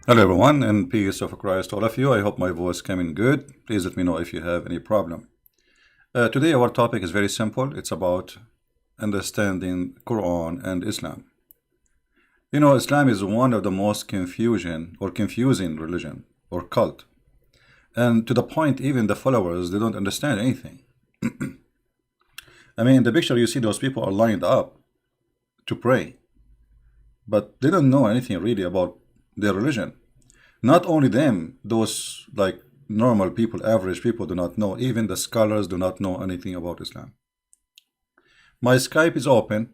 Hello everyone, and peace of Christ to all of you. I hope my voice came in good. Please let me know if you have any problem. Today our topic is very simple. It's about understanding Quran and Islam. You know, Islam is one of the most confusing religion or cult. And to the point, even the followers, they don't understand anything. I mean, in the picture you see those people are lined up to pray, but they don't know anything really about their religion. Not only them, those like normal people, average people do not know. Even the scholars do not know anything about Islam. My Skype is open.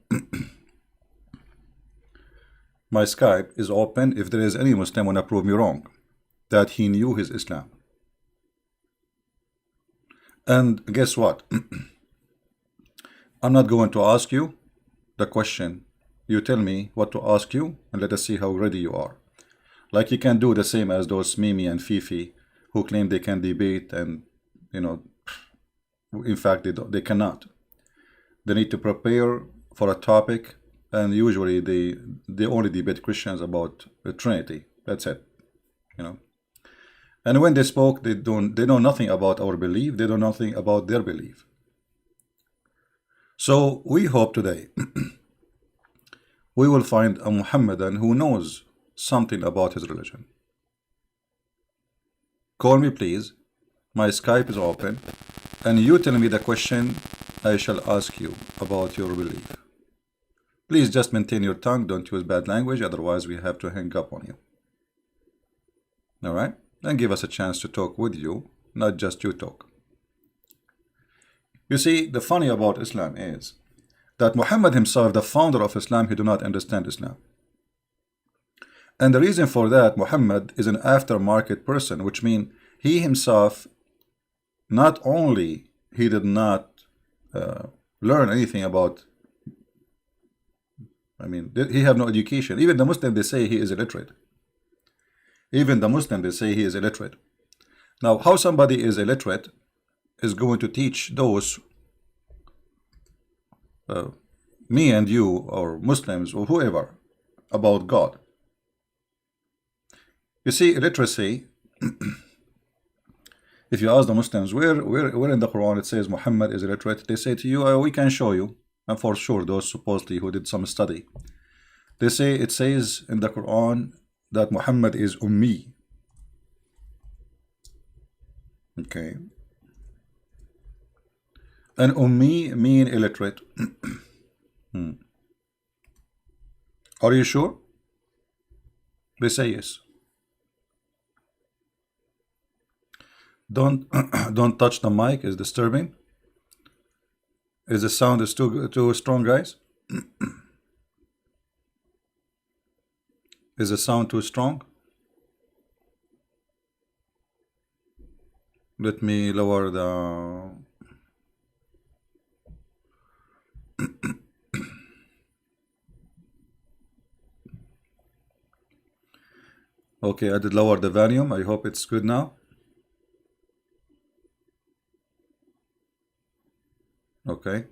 My Skype is open if there is any Muslim want to prove me wrong, that he knew his Islam. And guess what? I'm not going to ask you the question. You tell me what to ask you, and let us see how ready you are. Like you can do the same as those Mimi and Fifi who claim they can debate, and you know, in fact they cannot. They need to prepare for a topic, and usually they only debate Christians about the Trinity. That's it, you know. And when they spoke, they know nothing about our belief. They know nothing about their belief. So we hope today we will find a Muhammadan who knows something about his religion. Call me please. My Skype is open, and you tell me the question I shall ask you about your belief. Please just maintain your tongue, don't use bad language, otherwise we have to hang up on you. Alright? And give us a chance to talk with you, not just you talk. You see, the funny about Islam is that Muhammad himself, the founder of Islam, he do not understand Islam. And the reason for that, Muhammad is an aftermarket person, which means he himself, not only he did not learn anything about, I mean, he have no education. Even the Muslim, they say he is illiterate. Even the Muslim, they say he is illiterate. Now, how somebody is illiterate is going to teach those, me and you, or Muslims, or whoever, about God? You see, illiteracy, if you ask the Muslims, where in the Quran it says Muhammad is illiterate, they say to you, we can show you. And for sure, those supposedly who did some study, they say it says in the Quran that Muhammad is ummi. Okay. And ummi mean illiterate. Are you sure? They say yes. Don't don't touch the mic, it's disturbing. Is the sound is too strong, guys? Is the sound too strong? Let me lower the okay, I did lower the volume. I hope it's good now. Okay.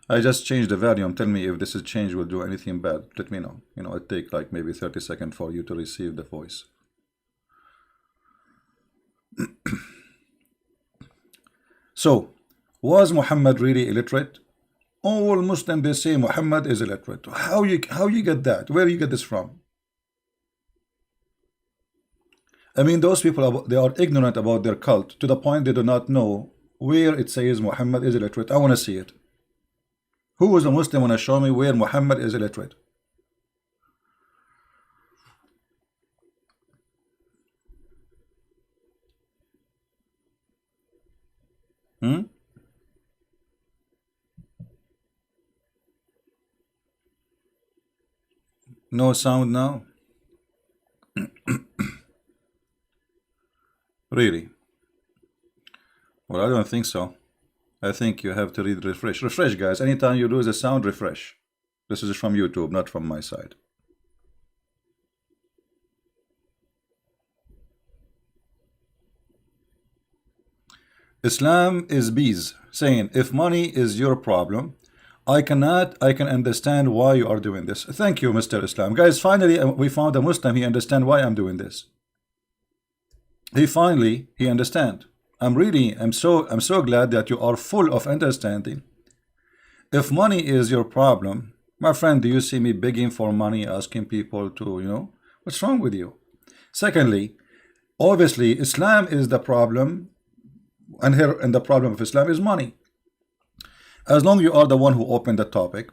I just changed the volume. Tell me if this is change will do anything bad. Let me know. You know, it take like maybe 30 seconds for you to receive the voice. So, was Muhammad really illiterate? All Muslims, they say Muhammad is illiterate. How you get that? Where you get this from? I mean, those people, they are ignorant about their cult to the point they do not know where it says Muhammad is illiterate. I want to see it. Who is a Muslim want to show me where Muhammad is illiterate? No sound now? Really? Well, I don't think so. I think you have to read refresh. Refresh, guys. Anytime you lose a sound, refresh. This is from YouTube, not from my side. Islam is bees, saying if money is your problem, I can understand why you are doing this. Thank you, Mr. Islam. Guys, finally we found a Muslim. He understand why I'm doing this. He understand. I'm so glad that you are full of understanding. If money is your problem, my friend, do you see me begging for money, asking people to, what's wrong with you? Secondly, obviously Islam is the problem, and the problem of Islam is money. As long you are the one who opened the topic,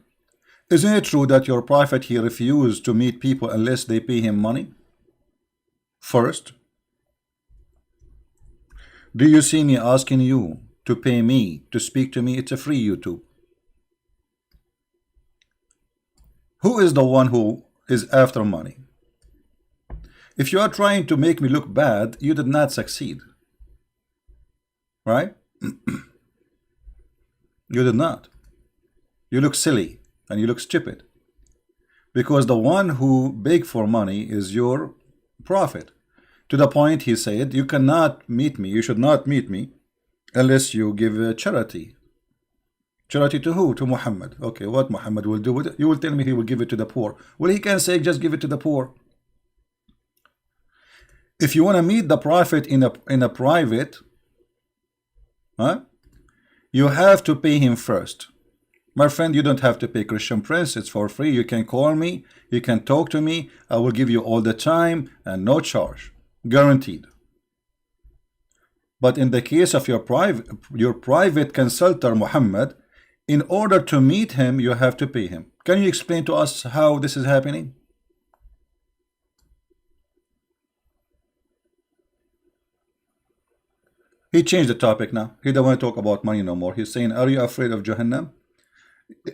isn't it true that your prophet, he refused to meet people unless they pay him money first? Do you see me asking you to pay me to speak to me? It's a free YouTube. Who is the one who is after money? If you are trying to make me look bad, you did not succeed. Right? You did not. You look silly and you look stupid. Because the one who begged for money is your prophet. To the point he said, you cannot meet me, you should not meet me unless you give charity. Charity to who? To Muhammad. Okay, what Muhammad will do with it? You will tell me he will give it to the poor. Well, he can say just give it to the poor. If you want to meet the prophet in a private, you have to pay him first. My friend, you don't have to pay. Christian Prince, it's for free. You can call me, you can talk to me. I will give you all the time and no charge, guaranteed. But in the case of your private consultant Muhammad, in order to meet him, you have to pay him. Can you explain to us how this is happening? He changed the topic now. He don't want to talk about money no more. He's saying, are you afraid of Jahannam?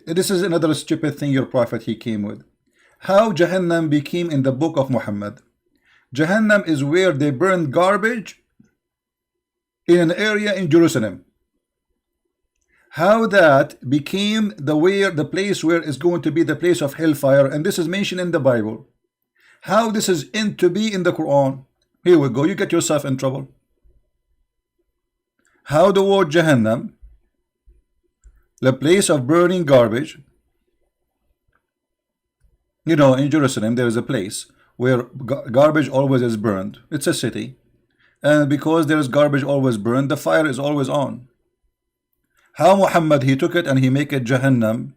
This is another stupid thing your prophet he came with. How Jahannam became in the book of Muhammad. Jahannam is where they burn garbage in an area in Jerusalem. How that became the place where is going to be the place of hellfire, and this is mentioned in the Bible. How this is to be in the Quran. Here we go, you get yourself in trouble. How the word Jahannam, the place of burning garbage, in Jerusalem there is a place where garbage always is burned. It's a city, and because there is garbage always burned, the fire is always on. How Muhammad he took it and he make it Jahannam,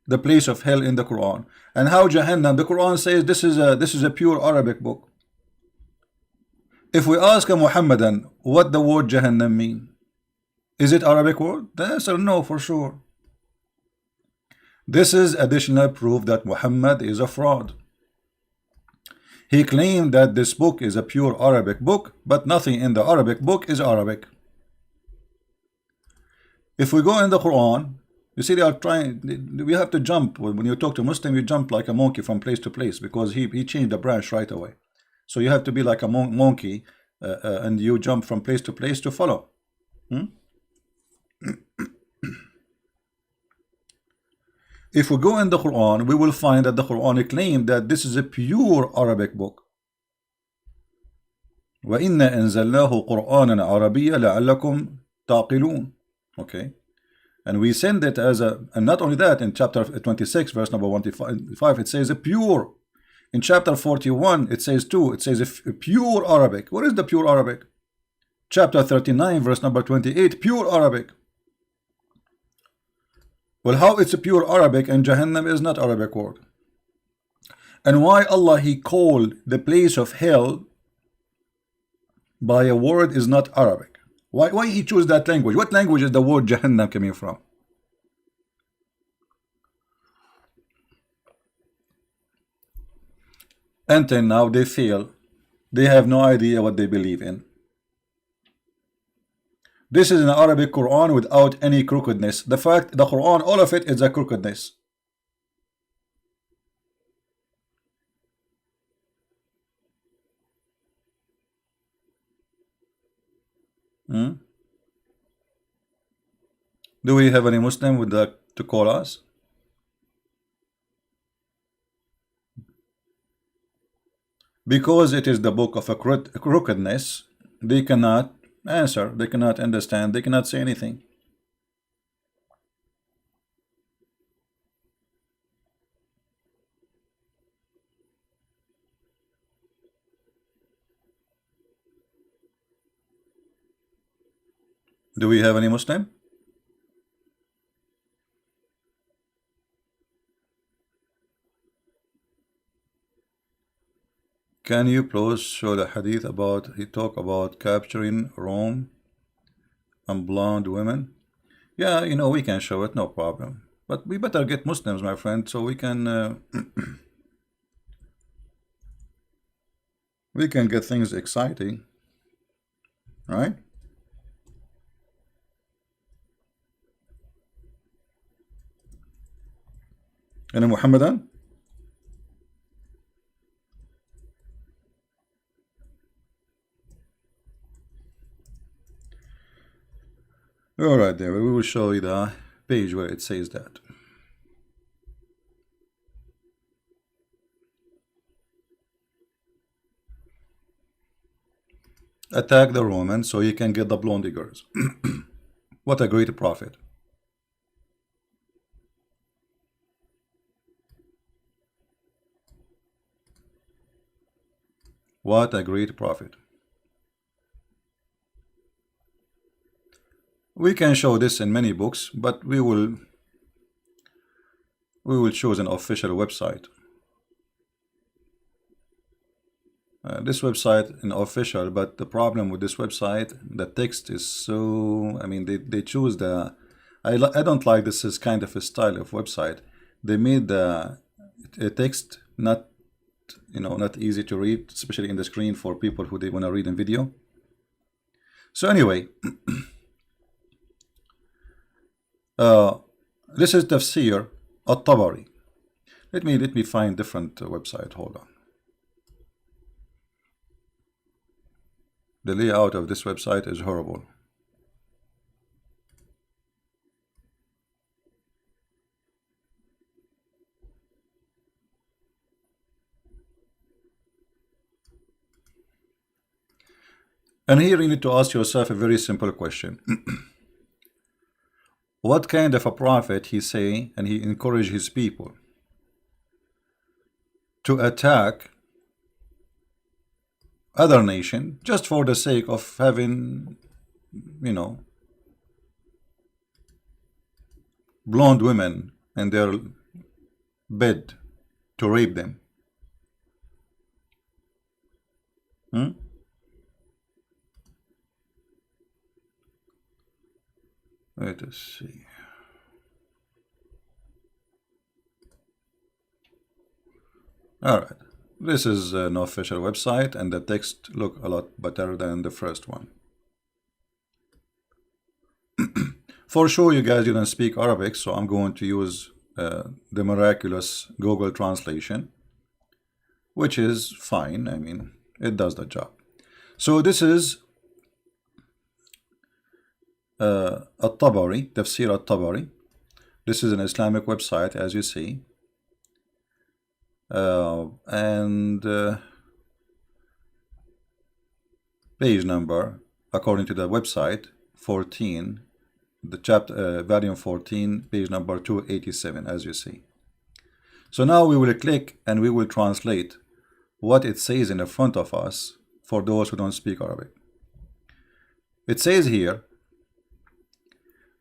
the place of hell in the Quran. And how Jahannam, the Quran says this is a pure Arabic book. If we ask a Muhammadan what the word Jahannam mean, is it Arabic word? The answer no, for sure. This is additional proof that Muhammad is a fraud. He claimed that this book is a pure Arabic book, but nothing in the Arabic book is Arabic. If we go in the Quran, you see they are trying, we have to jump. When you talk to Muslim, you jump like a monkey from place to place because he changed the branch right away. So you have to be like a monkey and you jump from place to place to follow. If we go in the Quran, we will find that the Quran claimed that this is a pure Arabic book. وَإِنَّا أَنزَلْنَاهُ قُرْآنًا عَرَبِيًّا لَعَلَّكُمْ تَعْقِلُونَ. Okay, and we send it as and not only that, in chapter 26 verse number 155 it says a pure. In chapter 41 it says too, it says a pure Arabic. What is the pure Arabic? Chapter 39 verse number 28, pure Arabic. Well, how it's a pure Arabic and Jahannam is not Arabic word? And why Allah he called the place of hell by a word is not Arabic? Why he chose that language? What language is the word Jahannam coming from? Until now they fail. They have no idea what they believe in. This is an Arabic Quran without any crookedness. The fact, the Quran, all of it is a crookedness. Do we have any Muslim with that to call us? Because it is the book of a crookedness, they cannot answer, they cannot understand, they cannot say anything. Do we have any Muslim? Can you please show the hadith about he talk about capturing Rome and blonde women? Yeah, we can show it, no problem. But we better get Muslims, my friend, so we can we can get things exciting, right? And Muhammadan? All right, there. We will show you the page where it says that. Attack the Romans so you can get the blonde girls. What a great prophet. What a great prophet. We can show this in many books, but we will choose an official website. This website an official, but the problem with this website, the text is so, I mean, they choose the, I don't like this is kind of a style of website. They made the text not, not easy to read, especially in the screen for people who they want to read in video. So anyway, this is Tafsir al-Tabari. Let me find different website. Hold on. The layout of this website is horrible. And here you need to ask yourself a very simple question. What kind of a prophet he say and he encourage his people to attack other nation just for the sake of having, blonde women in their bed to rape them? Let us see. All right. This is an official website, and the text look a lot better than the first one. For sure, you guys didn't speak Arabic, so I'm going to use the miraculous Google translation, which is fine. I mean, it does the job. So this is Al-Tabari, Tafsir Al-Tabari. This is an Islamic website, as you see. And page number, according to the website, 14, the chapter, volume 14, page number 287, as you see. So now we will click and we will translate what it says in the front of us for those who don't speak Arabic. It says here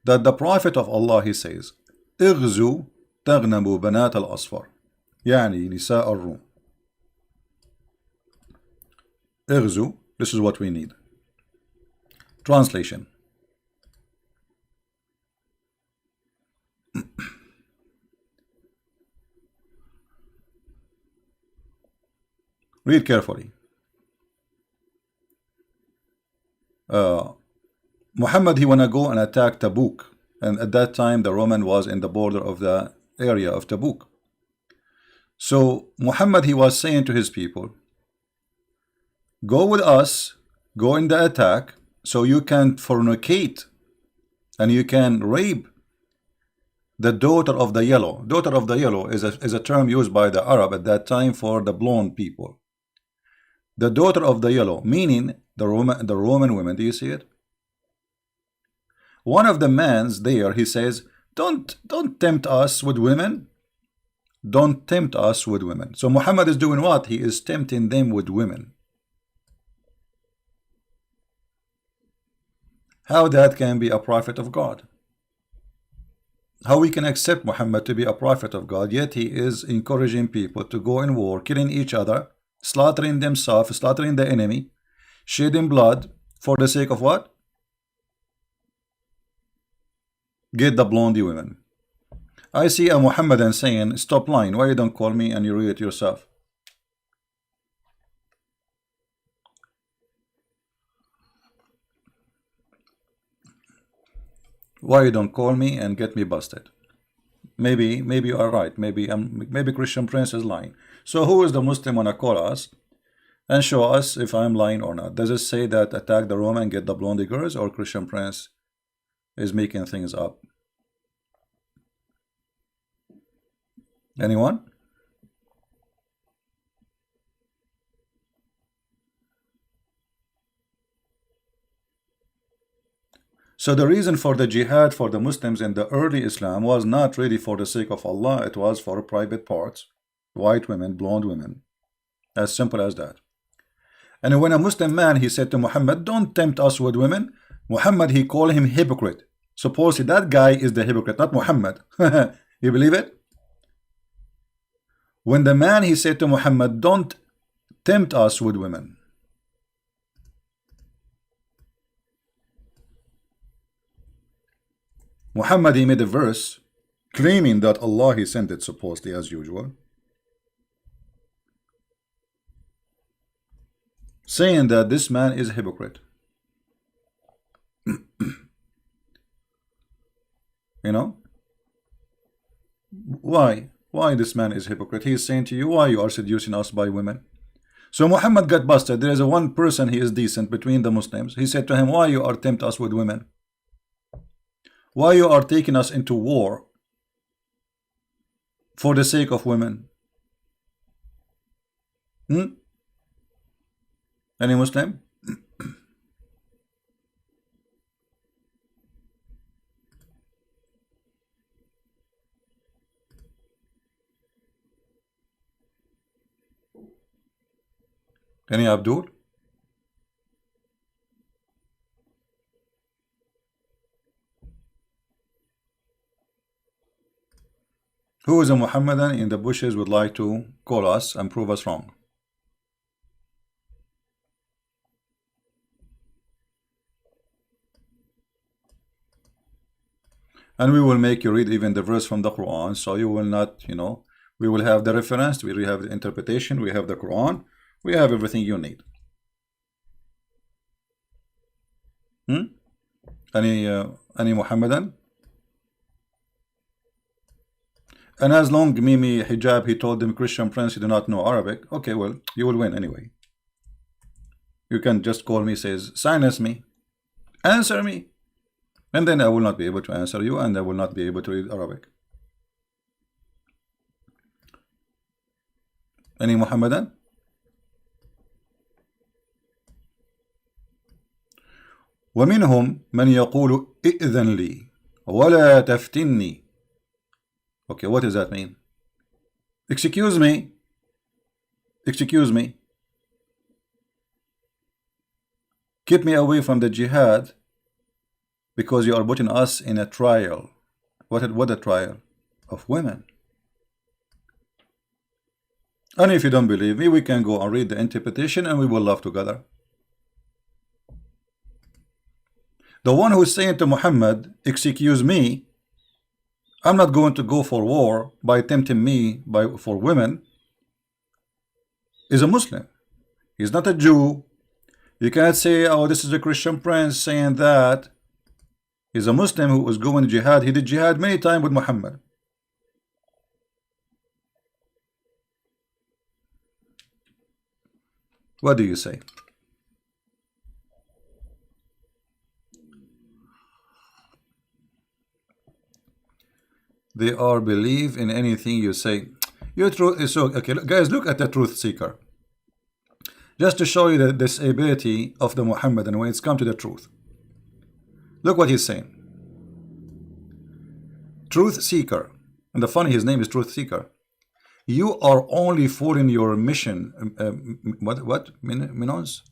that the Prophet of Allah, he says, اغزوا تغنموا بنات الأصفر يعني نساء الروم. اغزوا, this is what we need. Translation. Read carefully. Muhammad, he wanna go and attack Tabuk, and at that time the Roman was in the border of the area of Tabuk. So Muhammad, he was saying to his people, go with us, go in the attack, so you can fornicate and you can rape the daughter of the yellow. Daughter of the yellow is a term used by the Arab at that time for the blonde people. The daughter of the yellow, meaning the Roman women. Do you see it? One of the mans there, he says, don't tempt us with women. Don't tempt us with women. So Muhammad is doing what? He is tempting them with women. How that can be a prophet of God? How we can accept Muhammad to be a prophet of God, yet he is encouraging people to go in war, killing each other, slaughtering themselves, slaughtering the enemy, shedding blood for the sake of what? Get the blondie women. I see a Muhammadan saying, stop lying, why you don't call me and you read it yourself? Why you don't call me and get me busted? Maybe you are right. Maybe Christian Prince is lying. So who is the Muslim wanna call us and show us if I'm lying or not? Does it say that attack the Roman and get the blondie girls, or Christian Prince is making things up? Anyone? So the reason for the jihad for the Muslims in the early Islam was not really for the sake of Allah, it was for private parts, white women, blonde women, as simple as that. And when a Muslim man, he said to Muhammad, don't tempt us with women, Muhammad, he called him hypocrite. Supposedly that guy is the hypocrite, not Muhammad. You believe it? When the man, he said to Muhammad, don't tempt us with women, Muhammad, he made a verse claiming that Allah, he sent it supposedly as usual, saying that this man is a hypocrite. You know, why this man is a hypocrite? He is saying to you, why you are seducing us by women? So Muhammad got busted. There is a one person, he is decent between the Muslims. He said to him, why you are tempt us with women? Why you are taking us into war for the sake of women? Any Muslim? Any Abdul? Who is a Muhammadan in the bushes would like to call us and prove us wrong? And we will make you read even the verse from the Quran, so you will not, you know, we will have the reference, we have the interpretation, we have the Quran, we have everything you need. Any Muhammadan? And as long Mimi Hijab, he told them, Christian Prince, you do not know Arabic. Okay, well, you will win anyway. You can just call me, says, silence me, answer me, and then I will not be able to answer you, and I will not be able to read Arabic. Any Muhammadan? ومنهم من يقول إذن لي ولا تفتني. Okay, what does that mean? Excuse me. Excuse me. Keep me away from the jihad because you are putting us in a trial. What a trial? Of women. And if you don't believe me, we can go and read the interpretation and we will laugh together. The one who is saying to Muhammad, excuse me, I'm not going to go for war by tempting me for women, is a Muslim. He's not a Jew. You can't say, oh, this is a Christian Prince saying that. He's a Muslim who was going to jihad. He did jihad many times with Muhammad. What do you say? They are believe in anything you say. Your truth is so okay. Guys, look at the truth seeker. Just to show you the disability of the Muhammadan when it's come to the truth. Look what he's saying. Truth seeker. And the funny, his name is Truth Seeker. You are only fooling your mission. What? Minons?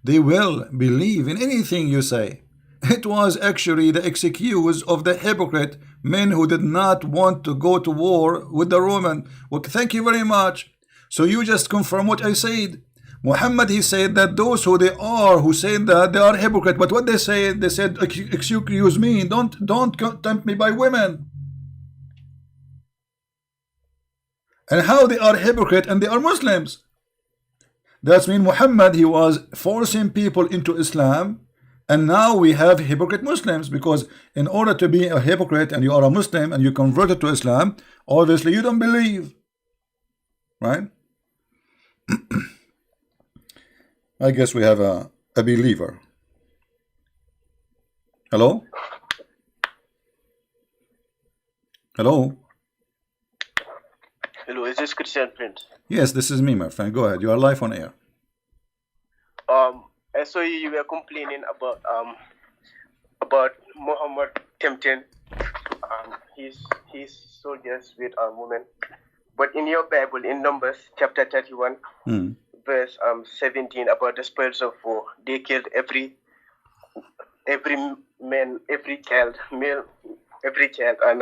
They will believe in anything you say. It was actually the excuse of the hypocrite men who did not want to go to war with the Roman. Well, thank you very much. So you just confirm what I said. Muhammad, he said that those who they are, who said that they are hypocrite. But what they said, excuse me, don't tempt me by women. And how they are hypocrite and they are Muslims. That means Muhammad, he was forcing people into Islam, and now we have hypocrite Muslims, because in order to be a hypocrite and you are a Muslim and you converted to Islam, obviously you don't believe, right? I guess we have a believer. Hello? Hello? Hello, is this Christian Prince? Yes, this is me, my friend. Go ahead. You are live on air. I saw you were complaining about Mohammed tempting his soldiers with women. But in your Bible, in Numbers chapter 31, verse 17, about the spoils of war, they killed every man, every child, male, every child, and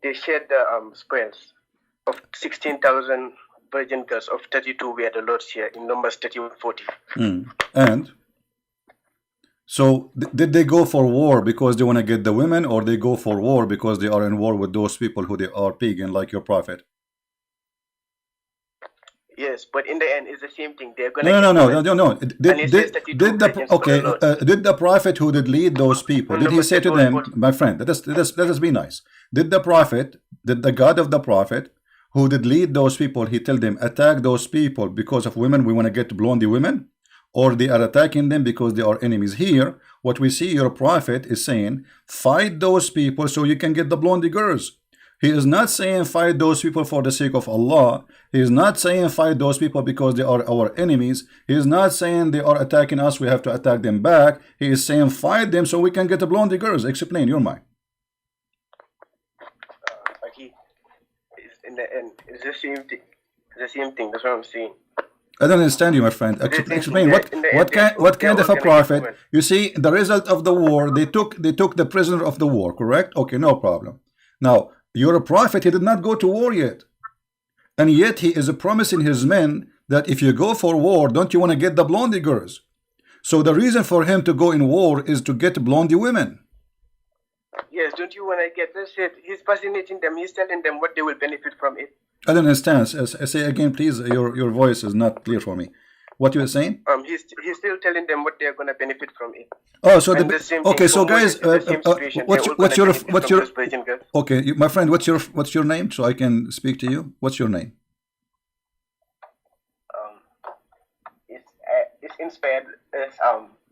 they shared the spoils of 16,000 virgin girls, of 32 were the Lord's share in Numbers 31:40. And so did they go for war because they want to get the women, or they go for war because they are in war with those people who they are pagan, like your prophet? Yes, but in the end, it's the same thing. They're going No. Did the prophet who did lead those people, did he say to them, my friend, let us be nice. Did the God of the prophet who did lead those people, he tell them, attack those people because of women, we want to get blondie women? Or they are attacking them because they are enemies? Here, what we see your prophet is saying, fight those people so you can get the blondie girls. He is not saying fight those people for the sake of Allah. He is not saying fight those people because they are our enemies. He is not saying they are attacking us, we have to attack them back. He is saying fight them so we can get the blondie girls. Explain your mind. In the end, it's the same thing. It's the same thing. That's what I'm saying. I don't understand you, my friend. Explain what kind of a prophet? You see, the result of the war, they took the prisoner of the war, correct? Okay, no problem. Now, you're a prophet, he did not go to war yet. And yet he is promising his men that if you go for war, don't you want to get the blondie girls? So the reason for him to go in war is to get blondie women. Yes, don't you want to get this shit? He's fascinating them. He's telling them what they will benefit from it. I don't understand. Say again, please. Your voice is not clear for me. What you were saying? He's still telling them what they're gonna benefit from it. Oh, so okay. So guys, what's your okay, my friend? What's your name so I can speak to you? What's your name? It's inspired as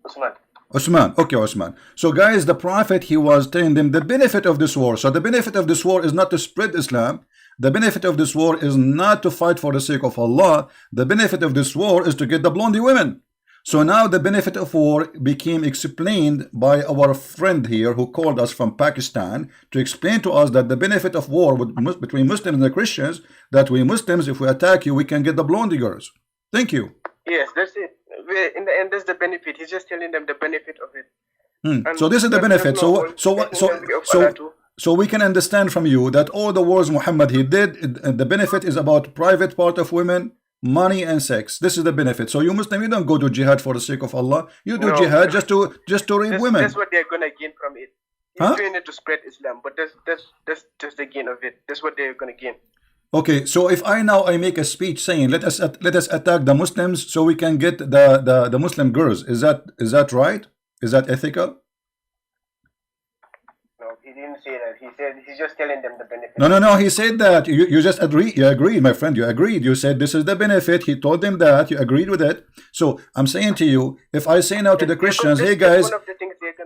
Usman. Osman. Okay, Osman. So guys, the prophet, he was telling them the benefit of this war. So the benefit of this war is not to spread Islam. The benefit of this war is not to fight for the sake of Allah. The benefit of this war is to get the blondie women. So now the benefit of war became explained by our friend here who called us from Pakistan to explain to us that the benefit of war between Muslims and the Christians, that we Muslims, if we attack you, we can get the blondie girls. Thank you. Yes, that's it. In the end, that's the benefit. He's just telling them the benefit of it. So this is the benefit. So we can understand from you that all the wars Muhammad he did, the benefit is about private part of women, money and sex. This is the benefit. So you Muslim, you don't go to jihad for the sake of Allah. You do jihad just to rape women. That's what they're gonna gain from it. He's doing it to spread Islam, but that's just the gain of it. That's what they're gonna gain. Okay, so if I make a speech saying let us attack the Muslims so we can get the Muslim girls, is that right? Is that ethical? No, he didn't say that. He said he's just telling them the benefit. No. He said that you just agreed. You agreed, my friend. You agreed. You said this is the benefit. He told them that. You agreed with it. So I'm saying to you, if I say now to the Christians, hey guys,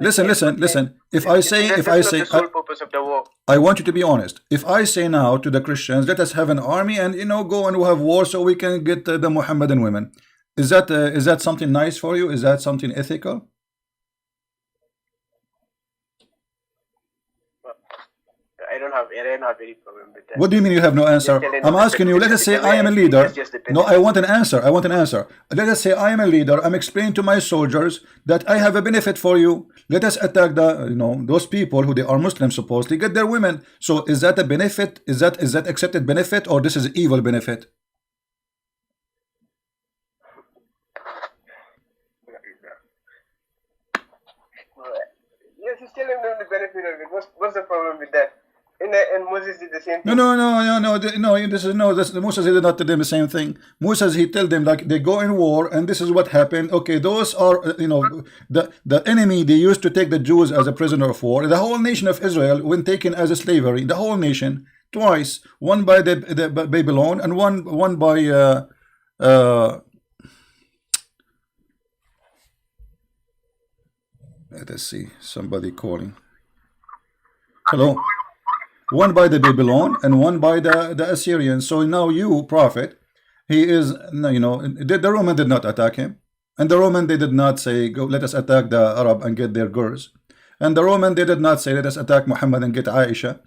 listen. If I say, I want you to be honest. If I say now to the Christians, let us have an army and go and have war so we can get the Mohammedan women. Is that something nice for you? Is that something ethical? I don't have don't have any problem with that. What do you mean you have no answer? I'm asking you, let us say I am a leader. No, I want an answer. I want an answer. Let us say I am a leader. I'm explaining to my soldiers that I have a benefit for you. Let us attack the, those people who they are Muslims supposedly, get their women. So is that a benefit? Is that accepted benefit, or this is evil benefit? Yes, he's telling them the benefit of it. What's the problem with that? And Moses did the same thing. Moses did not tell them the same thing. Moses, he told them like they go in war and this is what happened. Okay, those are the enemy. They used to take the Jews as a prisoner of war. The whole nation of Israel when taken as a slavery. The whole nation twice. One by the Babylon and one by let us see, somebody calling. Hello. One by the Babylon and one by the Assyrians. So now you, prophet, he is, the Roman did not attack him. And the Roman, they did not say, go, let us attack the Arab and get their girls. And the Roman, they did not say, let us attack Muhammad and get Aisha.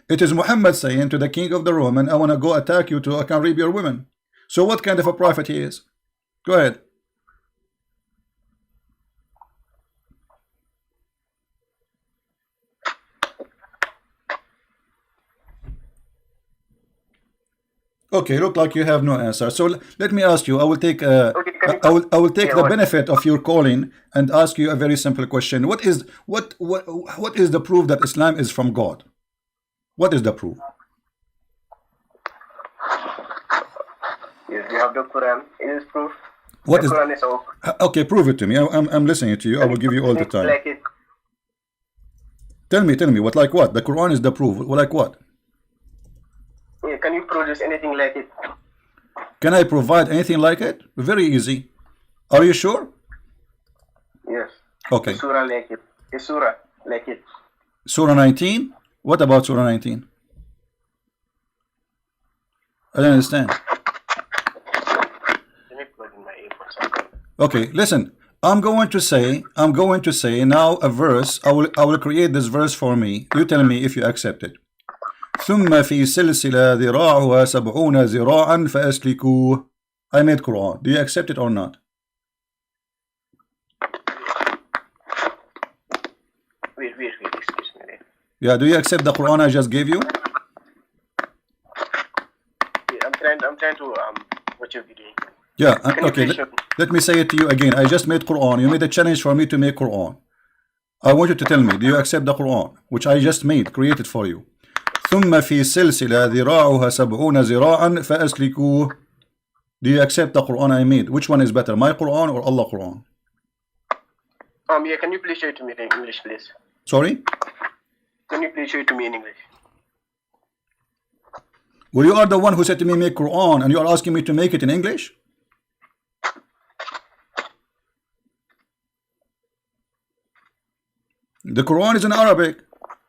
It is Muhammad saying to the king of the Roman, I want to go attack you I can rape your women. So what kind of a prophet he is? Go ahead. Okay, look like you have no answer. So let me ask you. I will take I will take the benefit of your calling and ask you a very simple question. What is the proof that Islam is from God? What is the proof? Yes, you have the Quran. It is proof. What the is? Quran is all. Okay, prove it to me. I'm listening to you. I will give you all the time. Like it. Tell me. What like what? The Quran is the proof. Like what? Yeah, can you produce anything like it? Can I provide anything like it? Very easy. Are you sure? Yes. Okay. A surah like it. A surah like it. Surah 19? What about Surah 19? I don't understand. Let me plug in my earphones. Okay, listen. I'm going to say now a verse. I will create this verse for me. You tell me if you accept it. ثم في سلسلة ذراعها 70 ذراعا فأسلكوه. I made Quran. Do you accept it or not? Wait, excuse me. Yeah, do you accept the Quran I just gave you? Yeah, I'm trying to watch your video. Yeah, okay. Let me say it to you again. I just made Quran. You made a challenge for me to make Quran. I want you to tell me, do you accept the Quran, which I just created for you? ثم في سلسلة ذراعها 70 ذراعا فأسلكوه. Do you accept the Quran I made? Which one is better, my Quran or Allah Quran? Yeah, can you please show it to me in English, please? Sorry? Can you please show it to me in English? Well, you are the one who said to me make Quran, and you are asking me to make it in English? The Quran is in Arabic.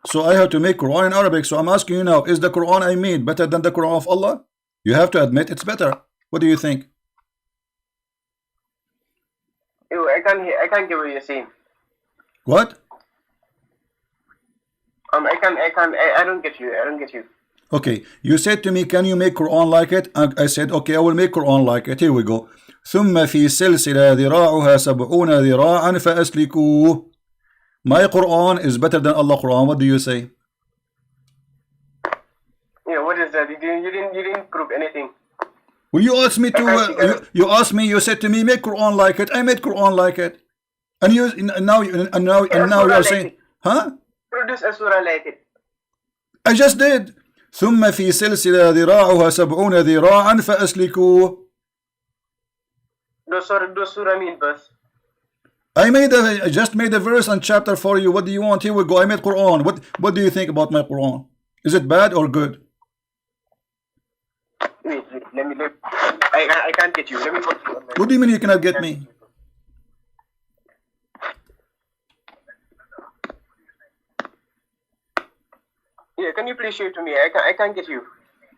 So I have to make Quran in Arabic. So I'm asking you now, is the Quran I made better than the Quran of Allah? You have to admit it's better. What do you think? I can't get what you're saying. What? I don't get you. Okay, you said to me, can you make Quran like it? And I said, okay, I will make Quran like it. Here we go. ثم في سلسلة ذراعها 70 ذراعا فأسلكوه. My Quran is better than Allah Quran. What do you say? Yeah, what is that? You didn't prove anything. Well, you asked me to. You said to me, make Quran like it. I made Quran like it. And now you are saying, huh? Produce a surah like it. I just did. ثم في سلسلة ذراعها 70 ذراعا فأسلكوه. Those surah mean verse. I just made a verse and chapter for you. What do you want? Here we go. I made Quran. What do you think about my Quran? Is it bad or good? Wait, let me look. I can't get you. Let me put you on my... What do you mean you cannot get me? Yeah, can you please show it to me? I can't get you.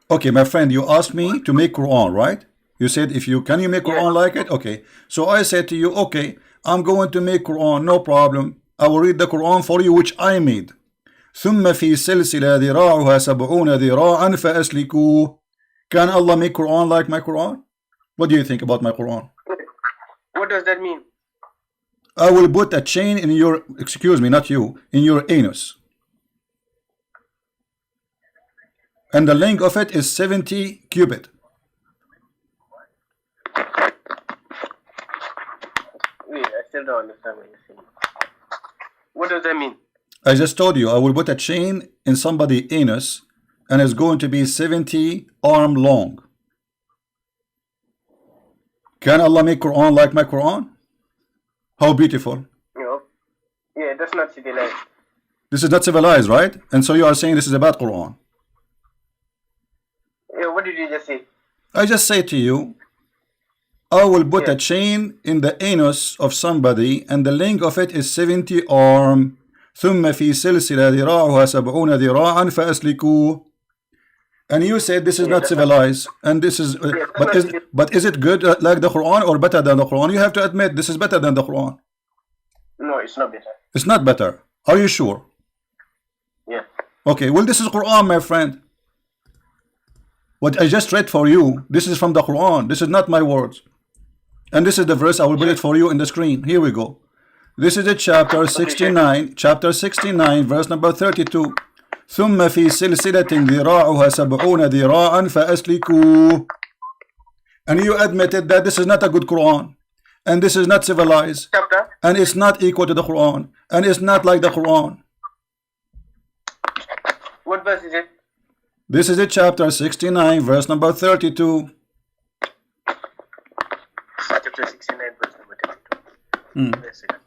Okay, my friend, you asked me to make Quran, right? You said can you make Quran like it? Okay. So I said to you, okay, I'm going to make Quran, no problem. I will read the Quran for you, which I made. ثم في سلسلة ذراعها 70 ذراعا فأسلكوه. Can Allah make Quran like my Quran? What do you think about my Quran? What does that mean? I will put a chain in your, excuse me, not you, in your anus. And the length of it is 70 cubit. Wait, I still don't understand what you're saying. What does that mean? I just told you, I will put a chain in somebody's anus and it's going to be 70 arm long. Can Allah make Quran like my Quran? How beautiful. No. Yeah, that's not civilized. This is not civilized, right? And so you are saying this is a bad Quran. Yeah, what did you just say? I just say to you, I will put a chain in the anus of somebody and the length of it is 70 arm. ثم في سلسلة ذراعها 70 ذراعا فأسلكوه. And you said this is not civilized, and this is, but is it good like the Quran or better than the Quran? You have to admit this is better than the Quran. No, it's not better. It's not better. Are you sure? Yeah. Okay, well this is Quran, my friend. What I just read for you, this is from the Quran. This is not my words. And this is the verse, I will put it for you in the screen. Here we go. This is a chapter 69, chapter 69, verse number 32. ثم في سلسلة ذراعها 70 ذراعا فأسلكوه. And you admitted that this is not a good Quran, and this is not civilized, Chapter? and it's not equal to the Quran, and it's not like the Quran. What verse is it? This is a chapter 69, verse number 32. Chapter 69, verse number 32. Wait a second.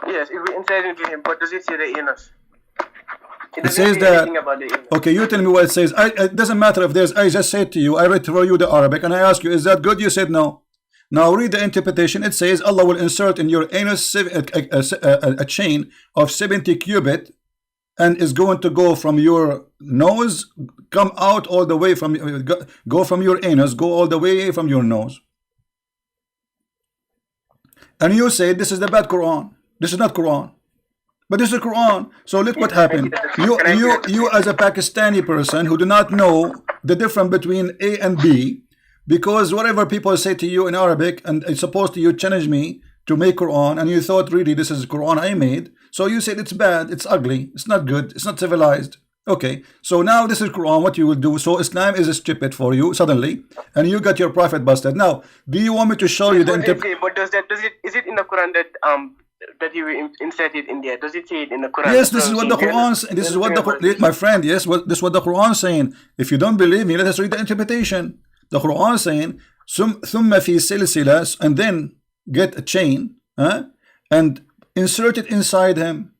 Yes, if we insert into him, but does it say the anus? It says that, okay, you tell me what it says. It doesn't matter if there's, I just said to you, I read for you the Arabic, and I ask you, is that good? You said no. Now read the interpretation. It says Allah will insert in your anus a chain of 70 cubit, and is going to go from your nose, come out all the way from, go from your anus, go all the way from your nose. And you say this is the bad Quran. This is not Quran, but this is Quran. So look what happened. You as a Pakistani person who do not know the difference between A and B, because whatever people say to you in Arabic, and it's supposed to you challenge me to make Quran, and you thought really this is Quran I made. So you said it's bad, it's ugly, it's not good, it's not civilized. Okay, so now this is Quran, what you will do. So Islam is stupid for you suddenly, and you got your prophet busted. Now, do you want me to show you the interpretation? But is it in the Quran that you inserted in there? Does it say it in the Quran? Yes, this is what the Quran. This is what the, my friend. Yes, this is what the Quran saying. If you don't believe me, let us read the interpretation. The Quran saying, ثم في سلسلة, and then get a chain, and insert it inside him.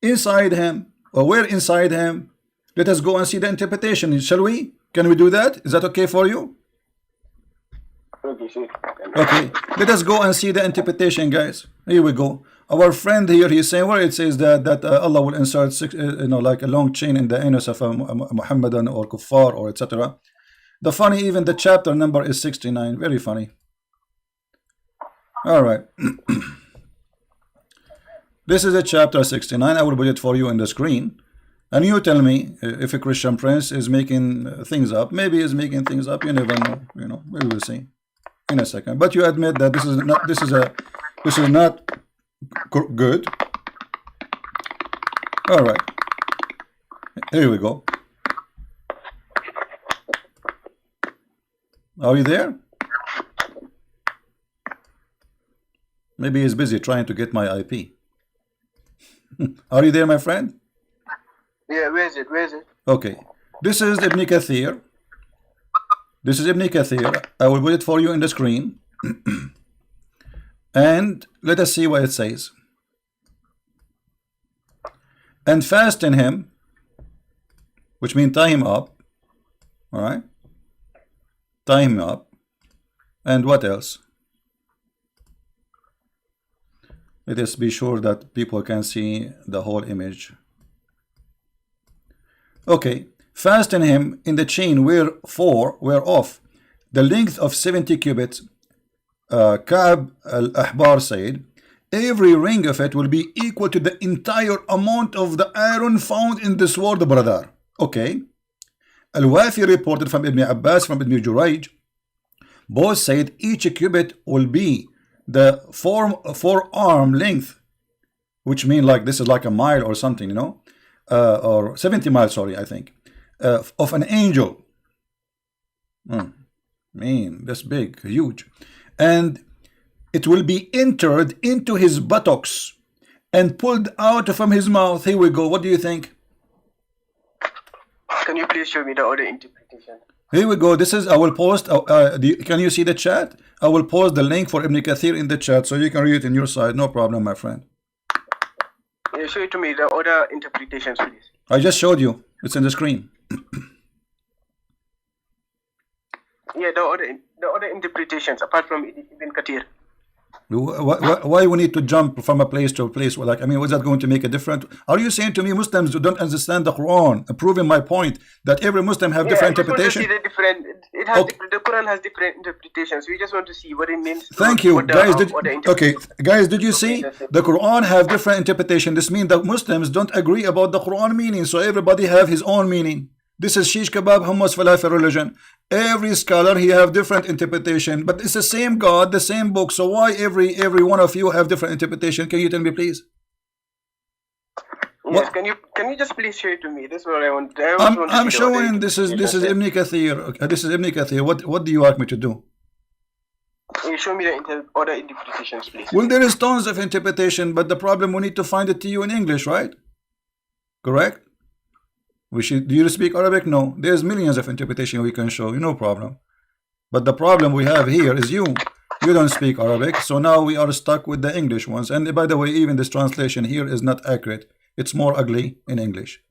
Inside him. Or where inside him? Let us go and see the interpretation. Shall we? Can we do that? Is that okay for you? Okay, sure. Okay, let us go and see the interpretation, guys. Here we go. Our friend here, he's saying where it says that Allah will insert like a long chain in the anus of a Muhammadan or kuffar or etc. The funny, even the chapter number is 69. Very funny. All right. This is a chapter 69. I will put it for you in the screen. And you tell me if a Christian prince is making things up. Maybe he's making things up. You never know. You know, we will see in a second. But you admit that this is not good. All right. Here we go. Are you there? Maybe he's busy trying to get my IP. Are you there, my friend? Yeah, where is it? Where is it? Okay. This is Ibn Kathir. This is Ibn Kathir. I will put it for you in the screen. And let us see what it says. And fasten him, which means tie him up. All right? Tie him up. And what else? Let us be sure that people can see the whole image. Okay, fasten him in the chain whereof the length of 70 cubits, Ka'b al-Ahbar said, every ring of it will be equal to the entire amount of the iron found in this world, brother. Okay. Al-Wafi reported from Ibn Abbas, from Ibn Jurayj, both said each cubit will be the forearm length, which mean like this is like a mile or something, you know, or 70 miles, sorry, I think, of an angel. Man, that's big, huge. And it will be entered into his buttocks and pulled out from his mouth. Here we go. What do you think? Can you please show me the other interpretation? Here we go. This is, I will post, can you see the chat? I will post the link for Ibn Kathir in the chat so you can read it in your side. No problem, my friend. Yeah, show it to me, the other interpretations, please. I just showed you. It's in the screen. Yeah, the other interpretations apart from Ibn Kathir. Why we need to jump from a place to a place? Like, I mean, was that going to make a difference? Are you saying to me Muslims who don't understand the Quran, proving my point that every Muslim have different interpretation? The Quran has different interpretations. We just want to see what it means. Thank you, guys. Guys, did you see the Quran have different interpretation? This means that Muslims don't agree about the Quran meaning, so everybody have his own meaning. This is shish kebab, hummus, falafel religion. Every scholar he have different interpretation, but it's the same God, the same book. So why every one of you have different interpretation? Can you tell me, please? Yes, can you just please show it to me? This is what I want. I'm showing. This is Ibn Kathir. This is Ibn Kathir. What do you want me to do? Can you show me the other interpretations, please? Well, there is tons of interpretation, but the problem we need to find it to you in English, right? Correct? Do you speak Arabic? No. There's millions of interpretation we can show you, no problem. But the problem we have here is you don't speak Arabic, so now we are stuck with the English ones. And by the way, even this translation here is not accurate. It's more ugly in English.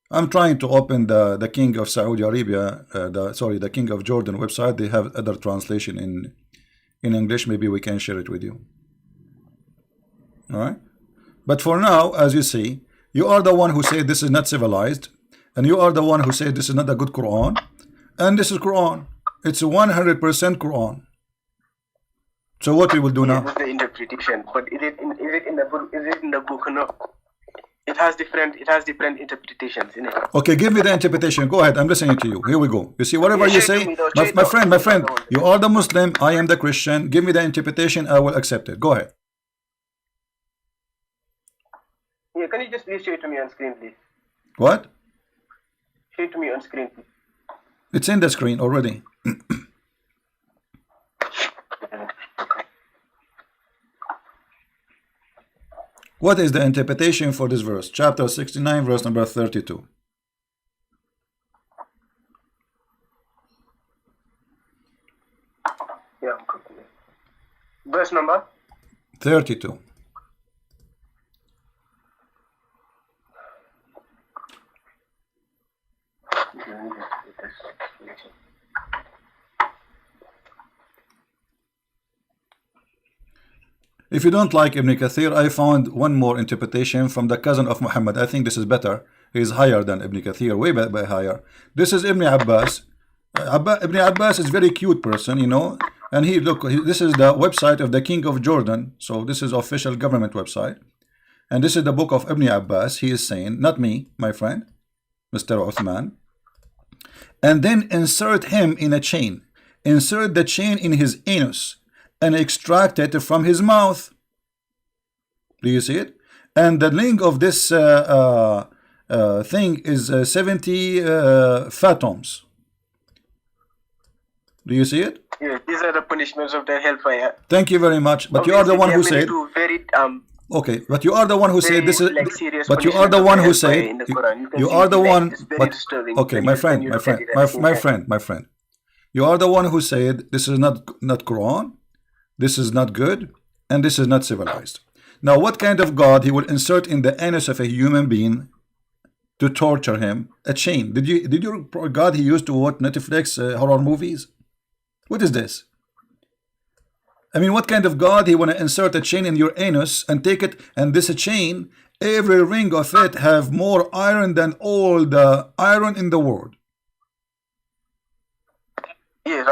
I'm trying to open the King of Saudi Arabia, the King of Jordan website. They have other translation in English. Maybe we can share it with you. All right. But for now, as you see, you are the one who said this is not civilized, and you are the one who said this is not a good Quran, and this is Quran. It's 100% Quran. So what we will do now? This is the interpretation, but is it in the book? Is it in the book? No. It has different interpretations in it. Okay, give me the interpretation. Go ahead. I'm listening to you. Here we go. You see, whatever you say, my friend, you are the Muslim, I am the Christian. Give me the interpretation. I will accept it. Go ahead. Yeah, can you just please show it to me on screen, please? What? Show it to me on screen, please. It's in the screen already. What is the interpretation for this verse? Chapter 69, verse number 32. Yeah. Verse number? 32. If you don't like Ibn Kathir, I found one more interpretation from the cousin of Muhammad. I think this is better. He is higher than Ibn Kathir, way higher. This is Ibn Abbas. Ibn Abbas is very cute person, you know. And this is the website of the King of Jordan. So this is official government website. And this is the book of Ibn Abbas. He is saying, not me, my friend, Mr. Uthman. And then insert him in a chain. Insert the chain in his anus and extract it from his mouth. Do you see it? And the length of this thing is 70 fathoms. Do you see it? Yeah, these are the punishments of the hellfire. Thank you very much. But you are the one who said. Okay, but you are the one who said this is. But you are the one who said. You are the one. But okay, my friend. You are the one who said this is not Quran. This is not good, and this is not civilized. Now, what kind of God he will insert in the anus of a human being to torture him? A chain. Did your God he used to watch Netflix horror movies? What is this? I mean, what kind of God he want to insert a chain in your anus and take it, and this chain, every ring of it have more iron than all the iron in the world. Yes,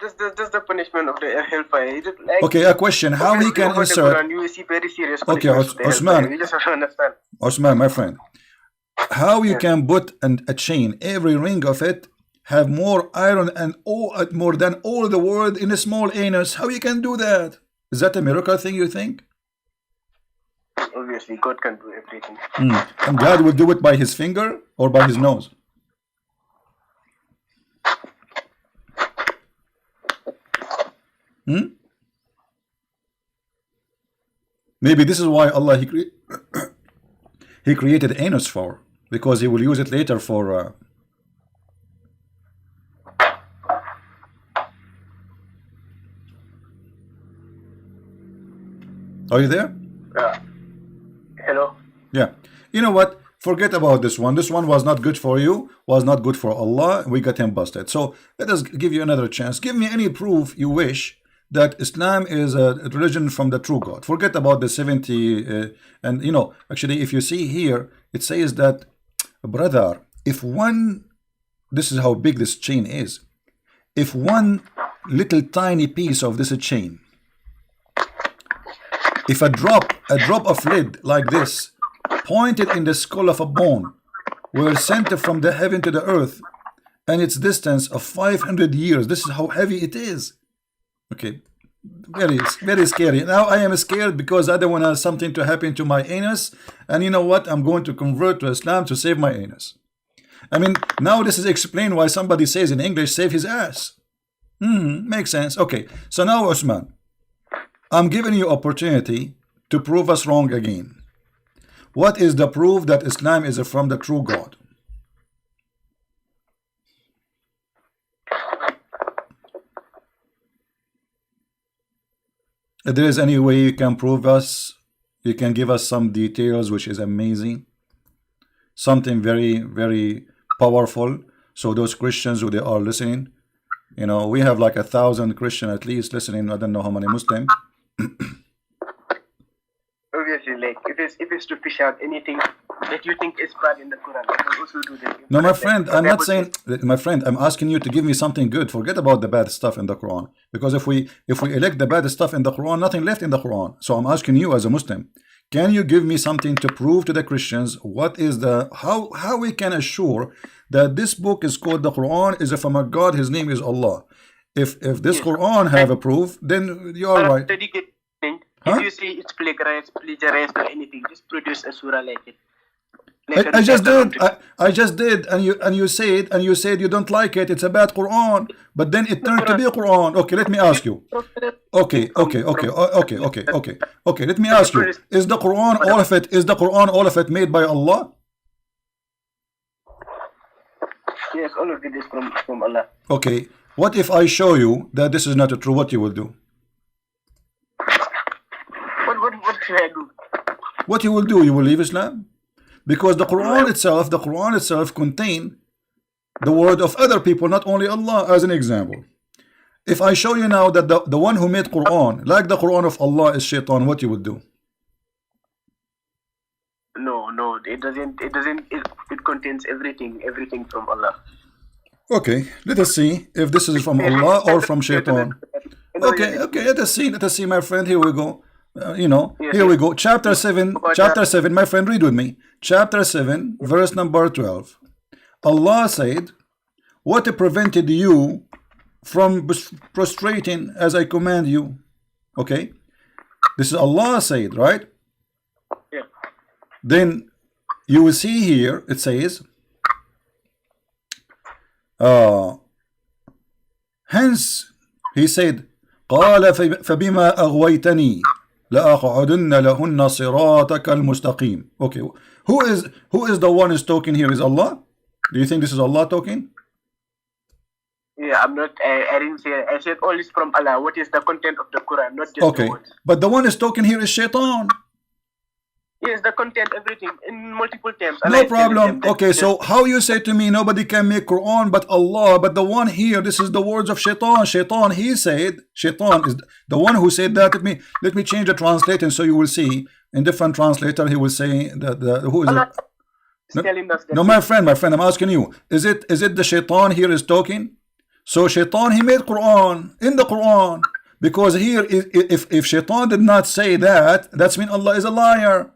this the punishment of the hellfire. Is it like, okay, a question. How he can insert? Quran, you see very serious Okay, punishments of the hellfire. Osman. You just have to understand. Osman, my friend, how you can put a chain, every ring of it have more iron and more than all the world in a small anus? How you can do that? Is that a miracle thing, you think? Obviously, God can do everything. And God will do it by his finger or by his nose? Maybe this is why Allah he created anus for, because he will use it later for Are you there? Hello? Yeah. You know what? Forget about this one. This one was not good for you, was not good for Allah. We got him busted. So let us give you another chance. Give me any proof you wish that Islam is a religion from the true God. Forget about the 70 and you know, actually if you see here, it says that, brother, if one, this is how big this chain is. If one little tiny piece of this chain, if a drop of lead like this pointed in the skull of a bone were sent from the heaven to the earth, and its distance of 500 years, this is how heavy it is. Okay, very, very scary. Now I am scared because I don't want something to happen to my anus, and you know what? I'm going to convert to Islam to save my anus. I mean, now this is explained why somebody says in English, save his ass. Makes sense. Okay, so now Osman, I'm giving you opportunity to prove us wrong again. What is the proof that Islam is from the true God? If there is any way you can prove us, you can give us some details, which is amazing. Something very, very powerful. So those Christians who they are listening, you know, we have like 1,000 Christians at least listening. I don't know how many Muslims. Obviously, like if it's to fish out anything that you think is bad in the Quran, I can also do that. No, my friend, I'm not saying, my friend, I'm asking you to give me something good. Forget about the bad stuff in the Quran, because if we elect the bad stuff in the Quran, nothing left in the Quran. So I'm asking you as a Muslim, can you give me something to prove to the Christians what is the how we can assure that this book is called the Quran is from a God, his name is Allah? If this Quran have a proof, then you are right. If you say it's plagiarized or anything, just produce a surah like it. I just did, and you said you don't like it. It's a bad Quran, but then it turned to be a Quran. Okay, let me ask you. Okay. Let me ask you: is the Quran all of it? Is the Quran all of it made by Allah? Yes, all of it is from Allah. Okay. What if I show you that this is not true? What you will do? What should I do? What you will do? You will leave Islam? Because the Quran itself contain the word of other people, not only Allah. As an example, if I show you now that the one who made Quran, like the Quran of Allah, is shaitan, what you would do? No, it doesn't. It contains everything from Allah. Okay, let us see if this is from Allah or from shaitan. Okay, let us see, my friend. Here we go. Here we go. Chapter 7, my friend, read with me. Chapter 7, verse number 12. Allah said, what prevented you from prostrating as I command you? Okay, this is Allah said, right? Yeah. Then you will see here it says, hence he said, قال فبما أغويتني لأقعدن لهن صراطك المستقيم. Okay, who is the one is talking here? Is Allah? Do you think this is Allah talking? Yeah, I'm not. I didn't say. I said all is from Allah. What is the content of the Quran? Not just the words. But the one is talking here is shaitan. Yes, the content, everything in multiple terms. No problem. Okay, so how you say to me nobody can make Quran but Allah, but the one here, this is the words of shaitan. Shaitan, he said, shaitan is the one who said that. Let me change the translator so you will see. In different translator, he will say that who is it? No, my friend, I'm asking you, is it the shaitan here is talking? So shaitan, he made Quran in the Quran, because here if shaitan did not say that, that's mean Allah is a liar.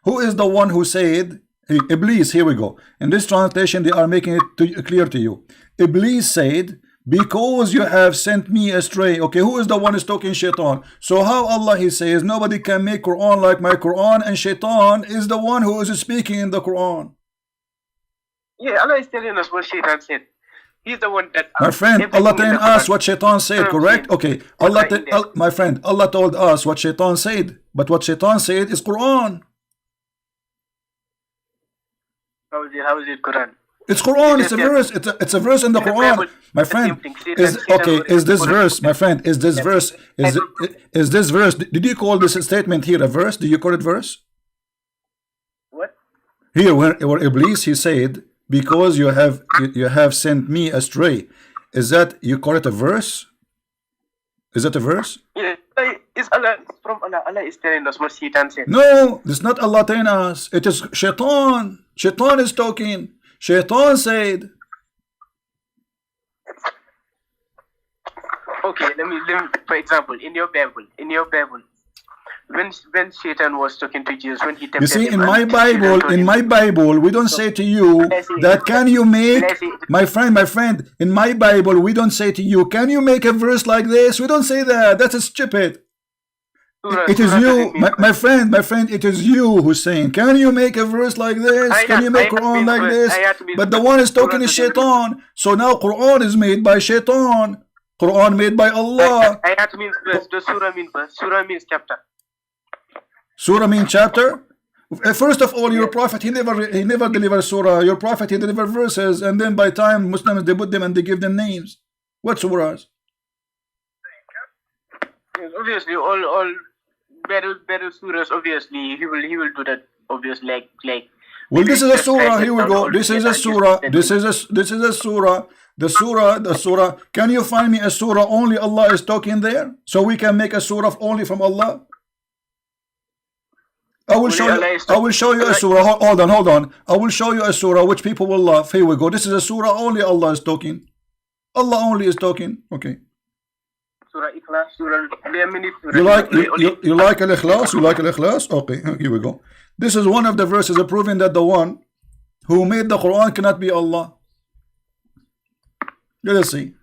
Who is the one who said? Iblis. Here we go. In this translation they are making it clear to you. Iblis said, because you have sent me astray. Okay, who is the one who's talking? Shaitan. So how Allah, he says nobody can make Quran like my Quran, and shaitan is the one who is speaking in the Quran? Yeah, Allah is telling us what shaitan said. He's the one that, my friend, Allah telling us what shaitan said, correct? Okay, Allah, my friend, Allah told us what shaitan said, but what shaitan said is Quran. How is it Quran? It's Quran. It's a verse. It's a verse in the Quran, my friend. Is this verse, my friend? Is this verse? Is this verse? Did you call this statement here a verse? Do you call it verse? What? Here, where Iblis, he said, because you have sent me astray. Is that, you call it a verse? Is that a verse? Yeah, it's Allah. It's from Allah. Allah is telling us what Shaitan said. No, it's not Allah telling us. It is Shaitan. Shaitan is talking. Shaitan said. Okay, let me for example, in your Bible, when Satan was talking to Jesus, when he tempted you see, him, in my Bible, we don't say to you that can you make, my friend, in my Bible, we don't say to you, can you make a verse like this? We don't say that. That's stupid. It is you, my friend, it is you who's saying, can you make a verse like this? Can you make Quran like this? But the one is talking is Shaitan. So now Quran is made by Shaitan. Quran made by Allah. Ayat means verse. The surah means verse. Surah means chapter. Surah means chapter. First of all, your prophet, he never delivered surah. Your prophet, he delivered verses, and then by time Muslims, they put them and they give them names. What surahs? Yes, obviously, all better surahs. Obviously, he will do that. Obviously, like. Well, this is a surah. Here we go. This is a surah. This is a surah. The surah. Can you find me a surah only Allah is talking there, so we can make a surah only from Allah? I will show you a surah. Hold on. I will show you a surah which people will love. Here we go. This is a surah only Allah is talking. Allah only is talking. Okay. Surah Ikhlas. Surah. There are many surahs. You like Al-Ikhlas? You like Al-Ikhlas? Okay. Here we go. This is one of the verses proving that the one who made the Quran cannot be Allah. Let us see.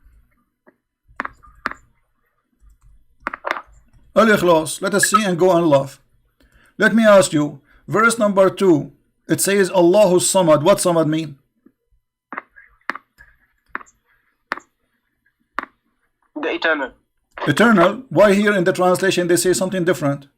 Al-Ikhlas. Let us see and go and laugh. Let me ask you, verse number 2, it says Allahu Samad. What Samad mean? The eternal. Eternal? Why here in the translation they say something different?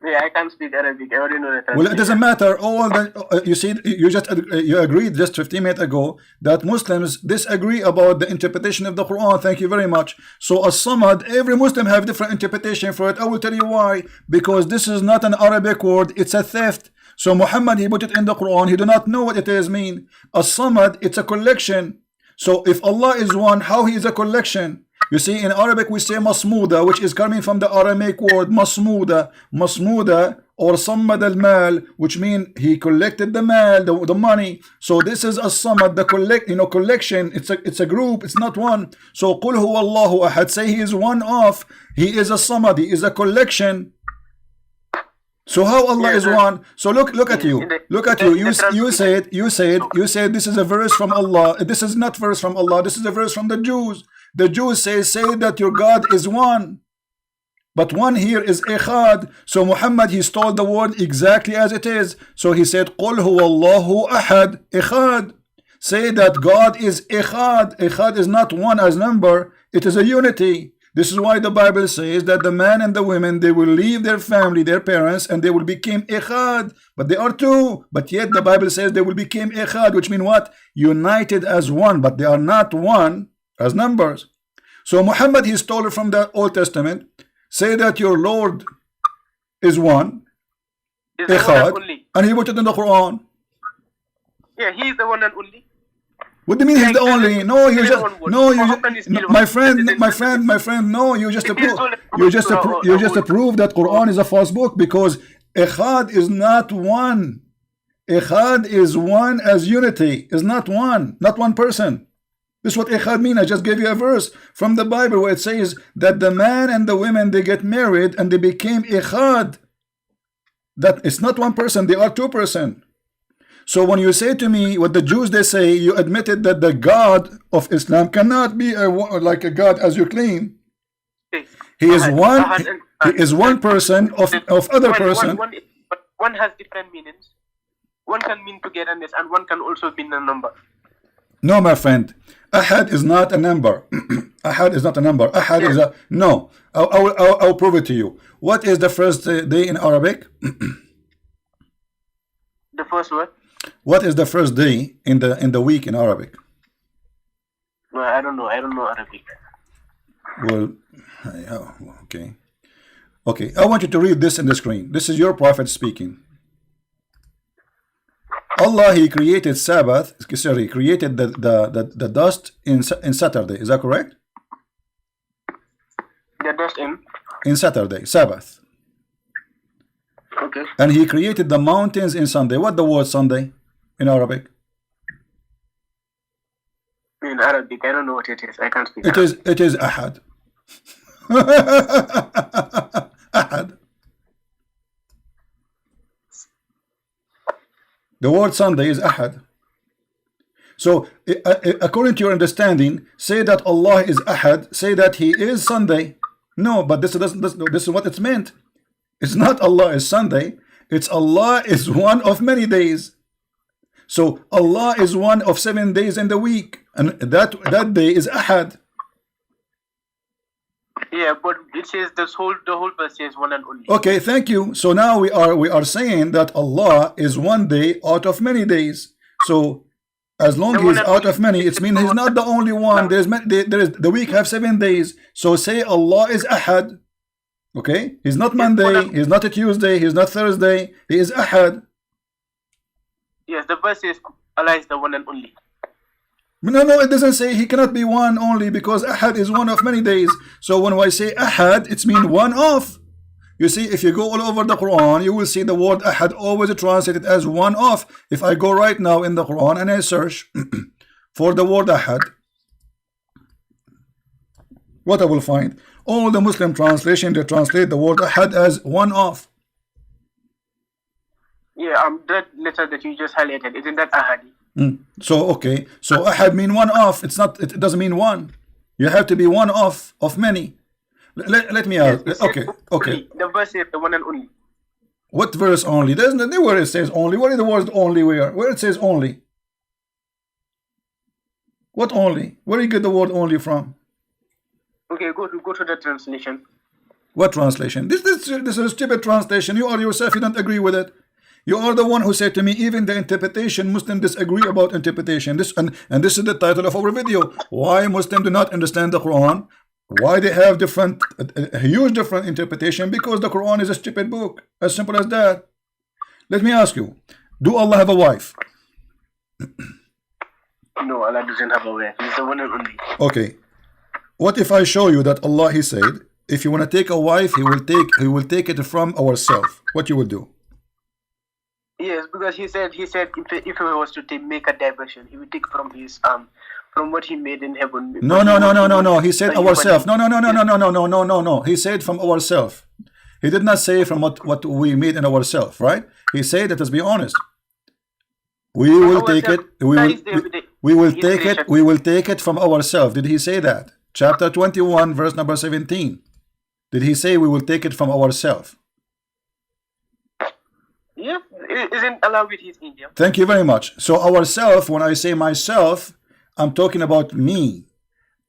Yeah, I can't speak Arabic. I already know that. Well, it doesn't matter. All the you see, you agreed just 15 minutes ago that Muslims disagree about the interpretation of the Quran. Thank you very much. So as-Samad, every Muslim have different interpretation for it. I will tell you why. Because this is not an Arabic word; it's a theft. So Muhammad, he put it in the Quran. He do not know what it is mean. As-Samad, it's a collection. So if Allah is one, how he is a collection? You see, in Arabic we say masmuda, which is coming from the Aramaic word masmuda or sammad al-mal, which means he collected the mal, the money. So this is a samad, the collection. It's a group, it's not one. So qul huwa Allahu ahad, say he is one of, he is a samad, he is a collection. So how Allah is one? So look at you. You said this is a verse from Allah. This is not verse from Allah. This is a verse from the Jews. The Jews say that your God is one. But one here is Echad. So Muhammad, he stole the word exactly as it is. So he said, Qul huwa Allahu ahad, Echad. Say that God is Echad. Echad is not one as number. It is a unity. This is why the Bible says that the man and the women, they will leave their family, their parents, and they will become Echad. But they are two. But yet the Bible says they will become Echad, which means what? United as one. But they are not one as numbers. So Muhammad, he stole it from the Old Testament. Say that your Lord is one, Echad, and he put it in the Quran. Yeah, he is the one and only. What do you mean he's the only? No, you just my friend. No, you just approve that Quran is a false book, because Echad is not one. Echad is one as unity. Is not one person. This is what Echad mean. I just gave you a verse from the Bible where it says that the man and the women, they get married and they became Echad. That it's not one person, they are two person. So when you say to me what the Jews they say, you admitted that the God of Islam cannot be like a God as you claim. He is one. He is one person of other person. One has different meanings. One can mean togetherness, and one can also mean a number. No, my friend. Ahad is not a number. Ahad is not a number. Ahad is a no. I'll prove it to you. What is the first day in Arabic? The first what? What is the first day in the week in Arabic? Well, I don't know. I don't know Arabic. Well, okay. Okay, I want you to read this in the screen. This is your prophet speaking. Allah, He created Sabbath, sorry, created the dust in Saturday. Is that correct? The dust in Saturday, Sabbath. Okay. And He created the mountains in Sunday. What the word Sunday in Arabic? In Arabic, I don't know what it is. I can't speak. It is Ahad. Ahad. The word Sunday is Ahad. So according to your understanding, say that Allah is Ahad, say that He is Sunday. No, but this is what it's meant. It's not Allah is Sunday, it's Allah is one of many days. So Allah is one of 7 days in the week, and that day is Ahad. Yeah, but it says the whole verse says one and only. Okay, thank you. So now we are saying that Allah is one day out of many days. So as long as He's out of many, it means He's not the only one. There is the week have 7 days. So say Allah is Ahad. Okay, He's not Monday, He's not a Tuesday, He's not Thursday, He is Ahad. Yes, the verse says Allah is the one and only. No, it doesn't say He cannot be one only, because Ahad is one of many days. So when I say Ahad, it's mean one of. You see, if you go all over the Quran, you will see the word Ahad always translated as one of. If I go right now in the Quran and I search for the word Ahad, what I will find? All the Muslim translation, they translate the word Ahad as one of. Yeah, that letter that you just highlighted, isn't that Ahadi? So okay, so Ahad mean one of. It doesn't mean one. You have to be one of many. Let me ask. Yes, Okay. The verse says the one and only. What verse only? There's nothing where it says only. What is the word only? Where it says only? What only? Where do you get the word only from? Okay, go to the translation. What translation? This is a stupid translation. You are yourself, you don't agree with it. You are the one who said to me, even the interpretation, Muslims disagree about interpretation. This is the title of our video. Why Muslims do not understand the Quran? Why they have a huge different interpretation? Because the Quran is a stupid book. As simple as that. Let me ask you, do Allah have a wife? No, Allah doesn't have a wife. He's the one and only. Okay. What if I show you that Allah, He said, if you want to take a wife, He will take it from ourselves. What you will do? Yes, because he said if he was to make a diversion, He would take from his from what He made in heaven. No. He said ourselves. No. He said from ourselves. He did not say from what we made in ourselves, right? He said that, let's be honest. We will take it. We will take it from ourselves. Did He say that? Chapter 21, verse number 17. Did He say we will take it from ourselves? Yeah, isn't Allah with His angel? Thank you very much. So ourself, when I say myself, I'm talking about me.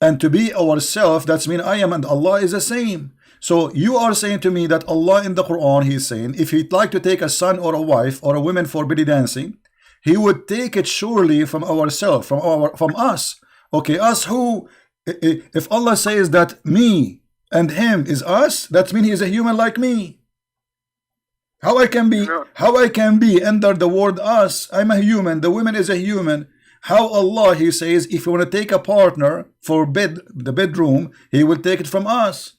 And to be ourself, that's mean I am and Allah is the same. So you are saying to me that Allah in the Quran, He's saying, if He'd like to take a son or a wife or a woman for belly dancing, He would take it surely from ourselves, from us. Okay, us who? If Allah says that me and Him is us, that means He is a human like me. How I can be under the word us? I'm a human, the woman is a human. How Allah, He says, if you want to take a partner for the bedroom, He will take it from us.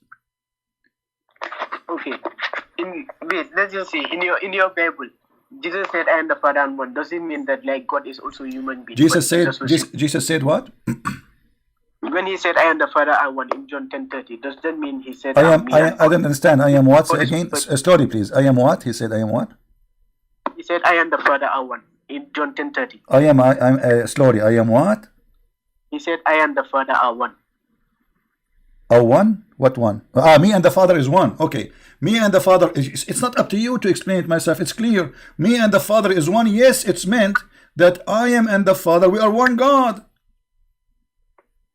Okay. Let's just see. In your Bible, Jesus said, "I am the Father and one." Does it mean that like God is also a human being? Jesus said what? When he said, "I am the Father, I one" in John 10:30, does that mean he said, I am. me I don't understand. I am what? Say Holy again. Spirit. Slowly, please. I am what? He said. I am what? He said, "I am the Father, I one" in John 10:30. I am. I'm slowly. I am what? He said, "I am the Father, I one." A one? What one? Me and the Father is one. Okay. Me and the Father is. It's not up to you to explain it myself. It's clear. Me and the Father is one. Yes, it's meant that I am and the Father, we are one God.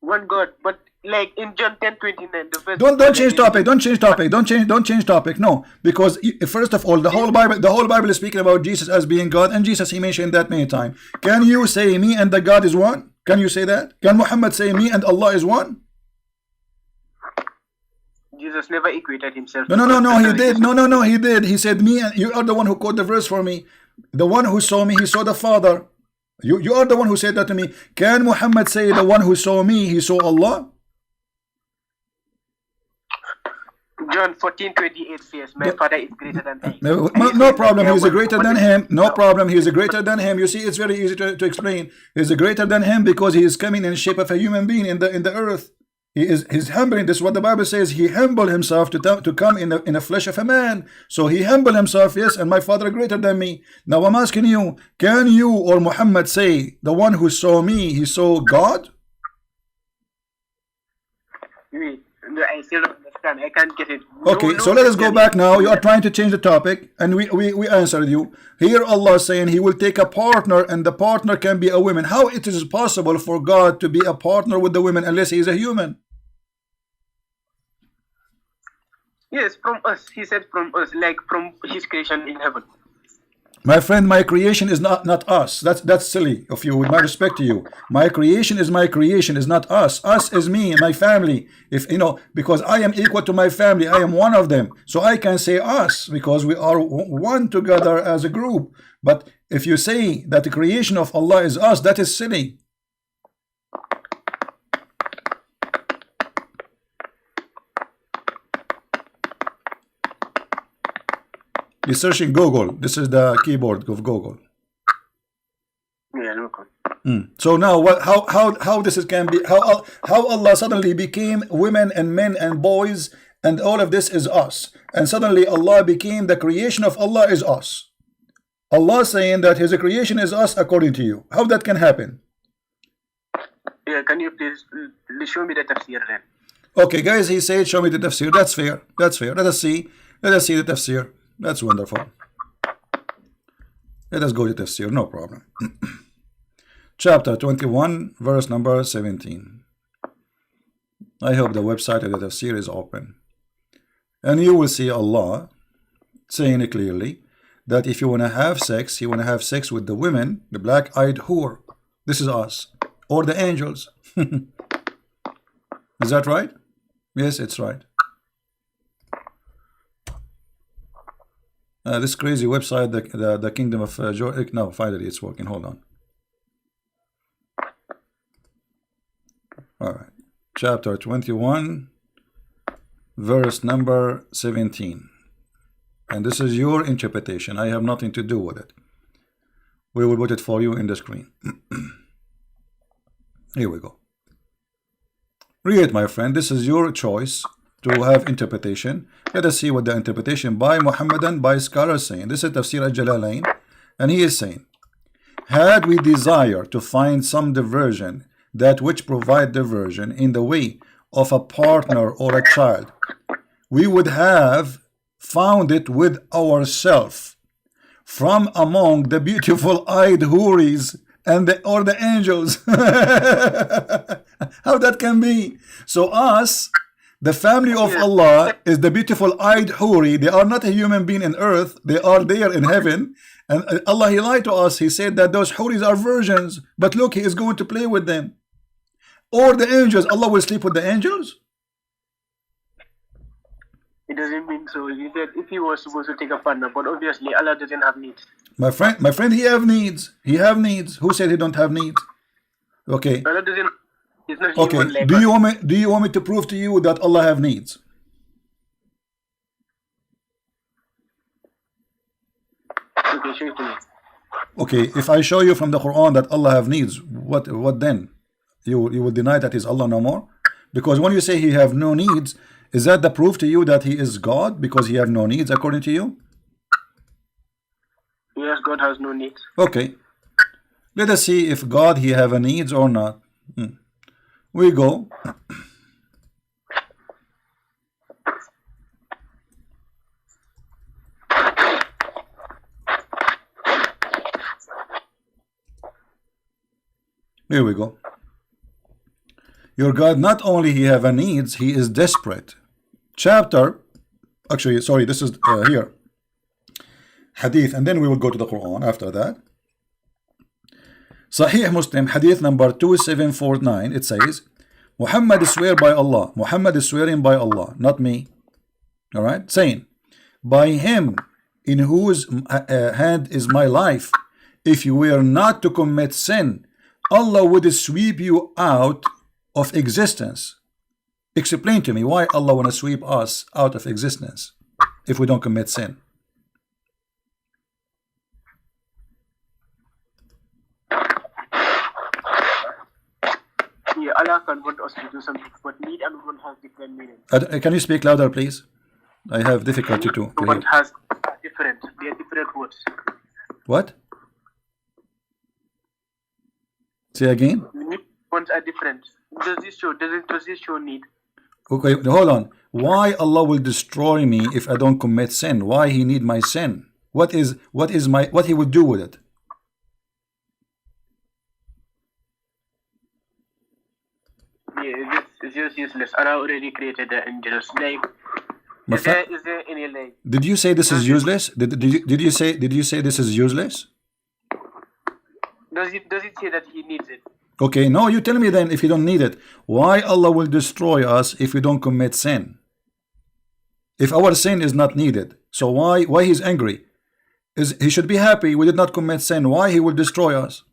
One God, but like in John 10:29, the verse. Don't change topic. Don't change topic. Don't change topic. No, because first of all, the whole Bible is speaking about Jesus as being God, and Jesus, he mentioned that many times. Can you say me and the God is one? Can you say that? Can Muhammad say me and Allah is one? Jesus never equated himself. No, he did. No, he did. He said me, and you are the one who quote the verse for me. The one who saw me, he saw the Father. You are the one who said that to me. Can Muhammad say the one who saw me, he saw Allah? John 14:28 says, "My Father is greater than I." No problem. He is greater than him. No problem. He is greater than him. You see, it's very easy to explain. He is greater than him because he is coming in the shape of a human being in the earth. He's humbling. This is what the Bible says. He humbled himself to come in the flesh of a man. So he humbled himself. Yes, and my Father greater than me. Now I'm asking you, can you or Muhammad say the one who saw me, he saw God? I still don't understand. I can't get it. Okay, so let us go back now. You are trying to change the topic, and we answered you. Here Allah is saying he will take a partner, and the partner can be a woman. How it is possible for God to be a partner with the women unless he is a human? Yes, from us. He said from us, like from his creation in heaven. My friend, my creation is not us. That's silly of you, with my respect to you. My creation is not us. Us is me and my family. If you know, because I am equal to my family, I am one of them. So I can say us because we are one together as a group. But if you say that the creation of Allah is us, that is silly. You're searching Google. This is the keyboard of Google. Yeah, look. So now, how this can be? How Allah suddenly became women and men and boys, and all of this is us, and suddenly Allah became the creation of Allah is us. Allah saying that His creation is us according to you. How that can happen? Yeah, can you please show me the tafsir then? Okay, guys, he said, show me the tafsir. That's fair. That's fair. Let us see the tafsir. That's wonderful. Let us go to tafsir, no problem. Chapter 21, verse number 17. I hope the website of the tafsir is open. And you will see Allah saying it clearly that if you want to have sex, you want to have sex with the women, the black-eyed whore. This is us. Or the angels. Is that right? Yes, it's right. This crazy website, the Kingdom of Jordan. No, finally it's working. Hold on. All right. Chapter 21, verse number 17. And this is your interpretation. I have nothing to do with it. We will put it for you in the screen. Here we go. Read, my friend. This is your choice to have interpretation. Let us see what the interpretation by Muhammadan, by scholars saying. This is Tafsir al-Jalalain, and he is saying, had we desire to find some diversion, that which provide diversion in the way of a partner or a child, we would have found it with ourselves from among the beautiful-eyed houris and the angels. How that can be? So us, the family of Allah, is the beautiful-eyed houri. They are not a human being in earth. They are there in heaven. And Allah, He lied to us. He said that those houris are virgins. But look, He is going to play with them. Or the angels. Allah will sleep with the angels? It doesn't mean so. He said if he was supposed to take a partner, but obviously Allah doesn't have needs. My friend, He have needs. He have needs. Who said He don't have needs? Okay. Allah doesn't. He's not Okay. human like Do you want me to prove to you that Allah have needs? Okay, show it to me. Okay. If I show you from the Quran that Allah have needs, what then? You will deny that he's Allah no more? Because when you say he have no needs, is that the proof to you that he is God because he have no needs according to you? Yes, God has no needs. Okay. Let us see if God he have a needs or not. We go. Here we go. Your God not only he have a needs, he is desperate. Chapter, actually, sorry, this is here. Hadith, and then we will go to the Quran after that. Sahih Muslim, hadith number 2749, it says, Muhammad swear by Allah. Muhammad is swearing by Allah, not me. Alright, saying, by him in whose hand is my life, if you were not to commit sin, Allah would sweep you out of existence. Explain to me why Allah want to sweep us out of existence if we don't commit sin. Yeah, Allah can want us to do something, but need and want has different meaning. Can you speak louder, please? I have difficulty to hear. Want has different. They are different words. What? Say again. Ones are different. Does this show need? Okay, hold on. Why Allah will destroy me if I don't commit sin? Why he need my sin? What he would do with it? Yeah, it's just useless. Allah already created the angels. Like, is there any like? Did you say this is useless? Did you say this is useless? Does it say that he needs it? Okay, no, you tell me then if you don't need it. Why Allah will destroy us if we don't commit sin? If our sin is not needed. So why he's angry? He should be happy we did not commit sin. Why he will destroy us?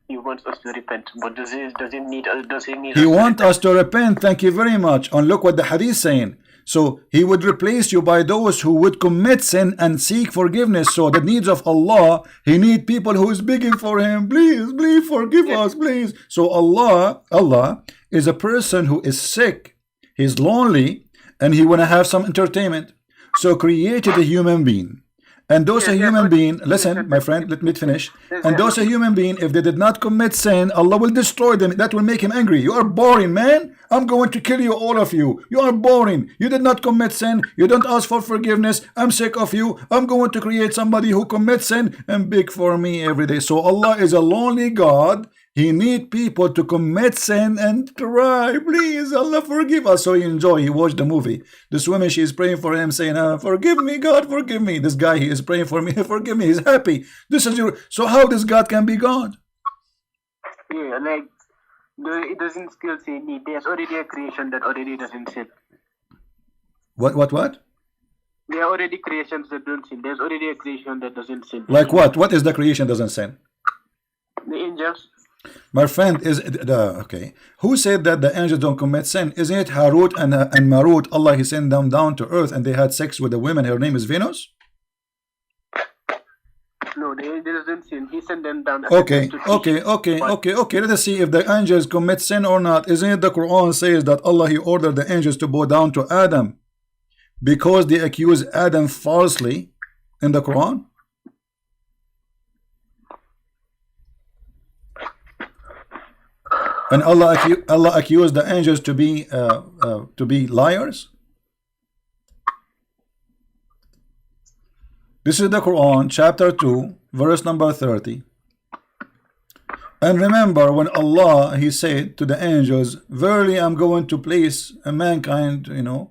He wants us to repent, but does he need He wants us to repent. Thank you very much. And look what the hadith saying. So he would replace you by those who would commit sin and seek forgiveness. So the needs of Allah, he need people who is begging for him, please forgive us, please. So Allah is a person who is sick, he's lonely, and he want to have some entertainment. So created a human being. And those a human being, listen, my friend, let me finish. And those a human being, if they did not commit sin, Allah will destroy them. That will make him angry. You are boring, man. I'm going to kill you, all of you. You are boring. You did not commit sin. You don't ask for forgiveness. I'm sick of you. I'm going to create somebody who commits sin and beg for me every day. So Allah is a lonely God. He need people to commit sin and try. Please, Allah, forgive us. So he enjoy. He watched the movie. This woman, she is praying for him, saying, forgive me, God, forgive me. This guy, he is praying for me, forgive me. He's happy. This is your. So how this God can be God? Yeah, like it doesn't still say need. There's already a creation that already doesn't sin. What? There are already creations that don't sin. There's already a creation that doesn't sin. Like what? What is the creation doesn't sin? The angels. My friend, is okay? Who said that the angels don't commit sin? Isn't it Harut and Marut? Allah he sent them down to earth and they had sex with a woman. Her name is Venus. No, the angels didn't sin. He sent them down. Okay. Let us see if the angels commit sin or not. Isn't it the Quran says that Allah he ordered the angels to bow down to Adam because they accused Adam falsely in the Quran? And Allah accused the angels to be liars. This is the Quran, chapter 2, verse number 30. And remember when Allah he said to the angels, verily I'm going to place a mankind, and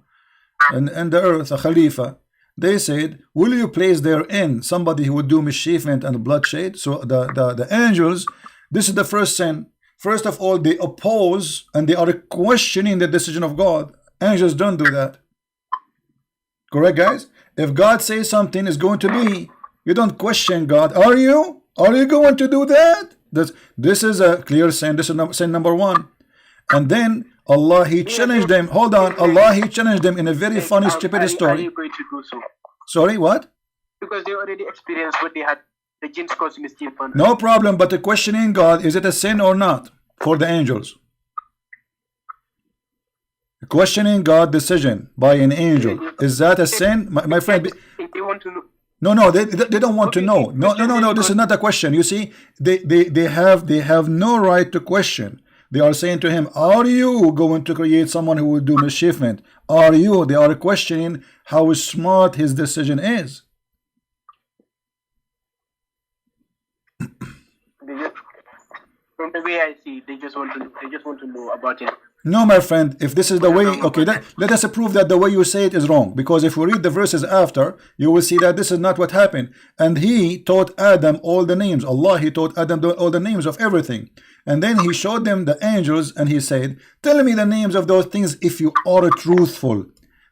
the earth, a Khalifa. They said, will you place therein somebody who would do mischievement and bloodshed? So the angels, this is the first sin. First of all, they oppose and they are questioning the decision of God. Angels don't do that. Correct, guys? If God says something is going to be, you don't question God. Are you? Are you going to do that? This is a clear sin. This is sin number one. And then Allah, he challenged them. Hold on. Allah, he challenged them in a very funny, stupid story. Are you going to do so? Sorry, what? Because they already experienced what they had the jinns cause mischief. No problem, but the questioning God, is it a sin or not for the angels? Questioning God decision by an angel, is that a sin, my friend? They want to know. No, they don't want to know. No. This is not a question. You see, they have no right to question. They are saying to him, "Are you going to create someone who will do mischievement? Are you?" They are questioning how smart his decision is. From the way I see, they just want to know about it. No, my friend, if this is the way, okay, let us prove that the way you say it is wrong. Because if we read the verses after, you will see that this is not what happened. And he taught Adam all the names. Allah, he taught Adam all the names of everything. And then he showed them the angels and he said, "Tell me the names of those things if you are truthful."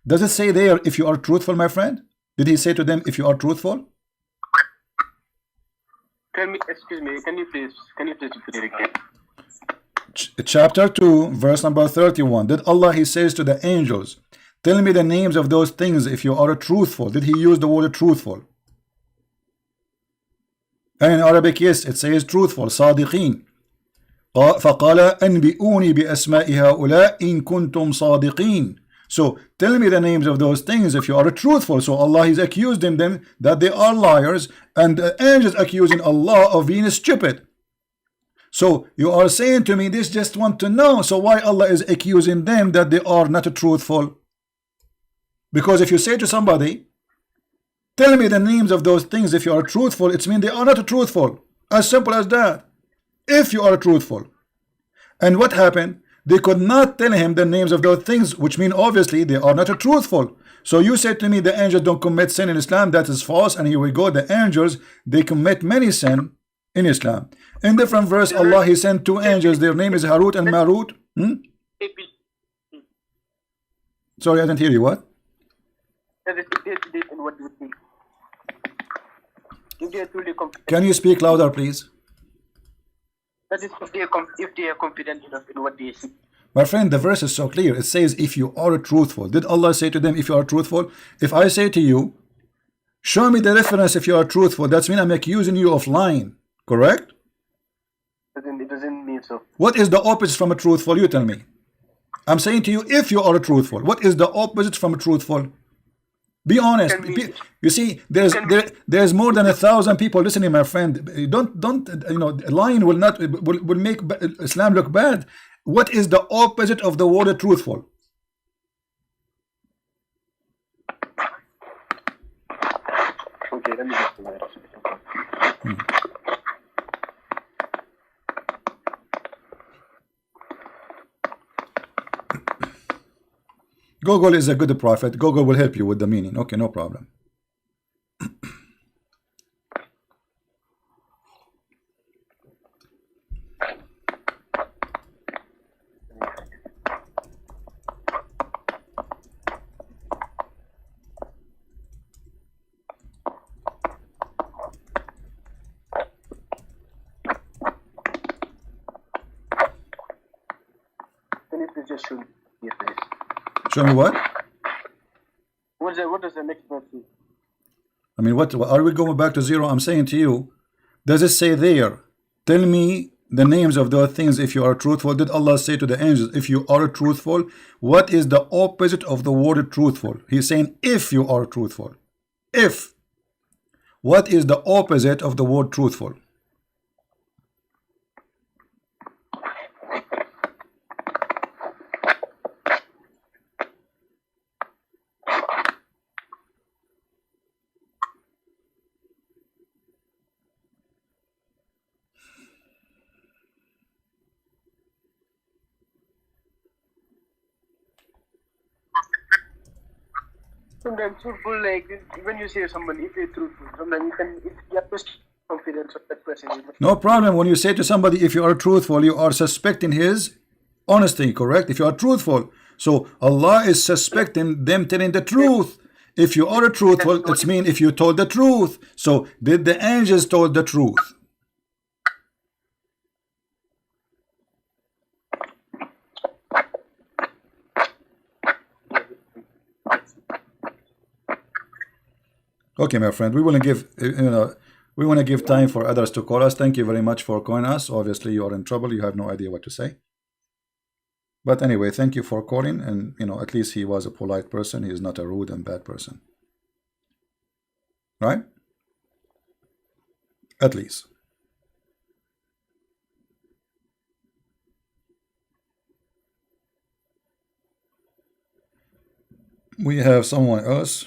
Does it say there, if you are truthful, my friend? Did he say to them, if you are truthful? Excuse me, can you please repeat it again? Chapter 2, verse number 31. Did Allah, he says to the angels, "Tell me the names of those things if you are truthful." Did he use the word truthful? And in Arabic, yes, it says truthful, صادقين. فقال أنبئوني بأسماء هؤلاء إن كنتم صادقين. So tell me the names of those things if you are truthful. So Allah is accusing them that they are liars, and the angels accusing Allah of being stupid. So you are saying to me, this just want to know. So why Allah is accusing them that they are not truthful? Because if you say to somebody, "Tell me the names of those things if you are truthful," it means they are not truthful. As simple as that. If you are truthful. And what happened? They could not tell him the names of those things, which mean obviously they are not truthful. So you said to me the angels don't commit sin in Islam. That is false. And here we go. The angels, they commit many sin in Islam. In different verse, Allah, he sent two angels. Their name is Harut and Marut. Sorry, I didn't hear you. What? Can you speak louder, please? That is if they are confident enough in what they see. My friend, the verse is so clear. It says, if you are truthful. Did Allah say to them, if you are truthful? If I say to you, show me the reference if you are truthful, that's mean I'm accusing you of lying. Correct? It doesn't mean so. What is the opposite from a truthful? You tell me. I'm saying to you, if you are truthful. What is the opposite from a truthful? Be honest. You see, there's more than 1,000 people listening, my friend. Don't you know? Lying will make Islam look bad. What is the opposite of the word truthful? Okay, let me just Google is a good prophet. Google will help you with the meaning. Okay, no problem. Can you please just show me? Yes, please. Show me what? What does the next verse say? I mean, what are we going back to zero? I'm saying to you, does it say there, tell me the names of those things if you are truthful? Did Allah say to the angels, if you are truthful? What is the opposite of the word truthful? He's saying if you are truthful. If. What is the opposite of the word truthful? Sometimes truthful, like when you say somebody, if you're truthful, sometimes you have to confidence of that person. No problem. When you say to somebody, if you are truthful, you are suspecting his honesty, correct? If you are truthful, so Allah is suspecting them telling the truth. If you are truthful, it's mean if you told the truth. So did the angels told the truth? Okay, my friend, we will give, you know, We want to give time for others to call us. Thank you very much for calling us. Obviously, you are in trouble. You have no idea what to say. But anyway, thank you for calling. And, you know, at least he was a polite person. He is not a rude and bad person. Right? At least. We have someone else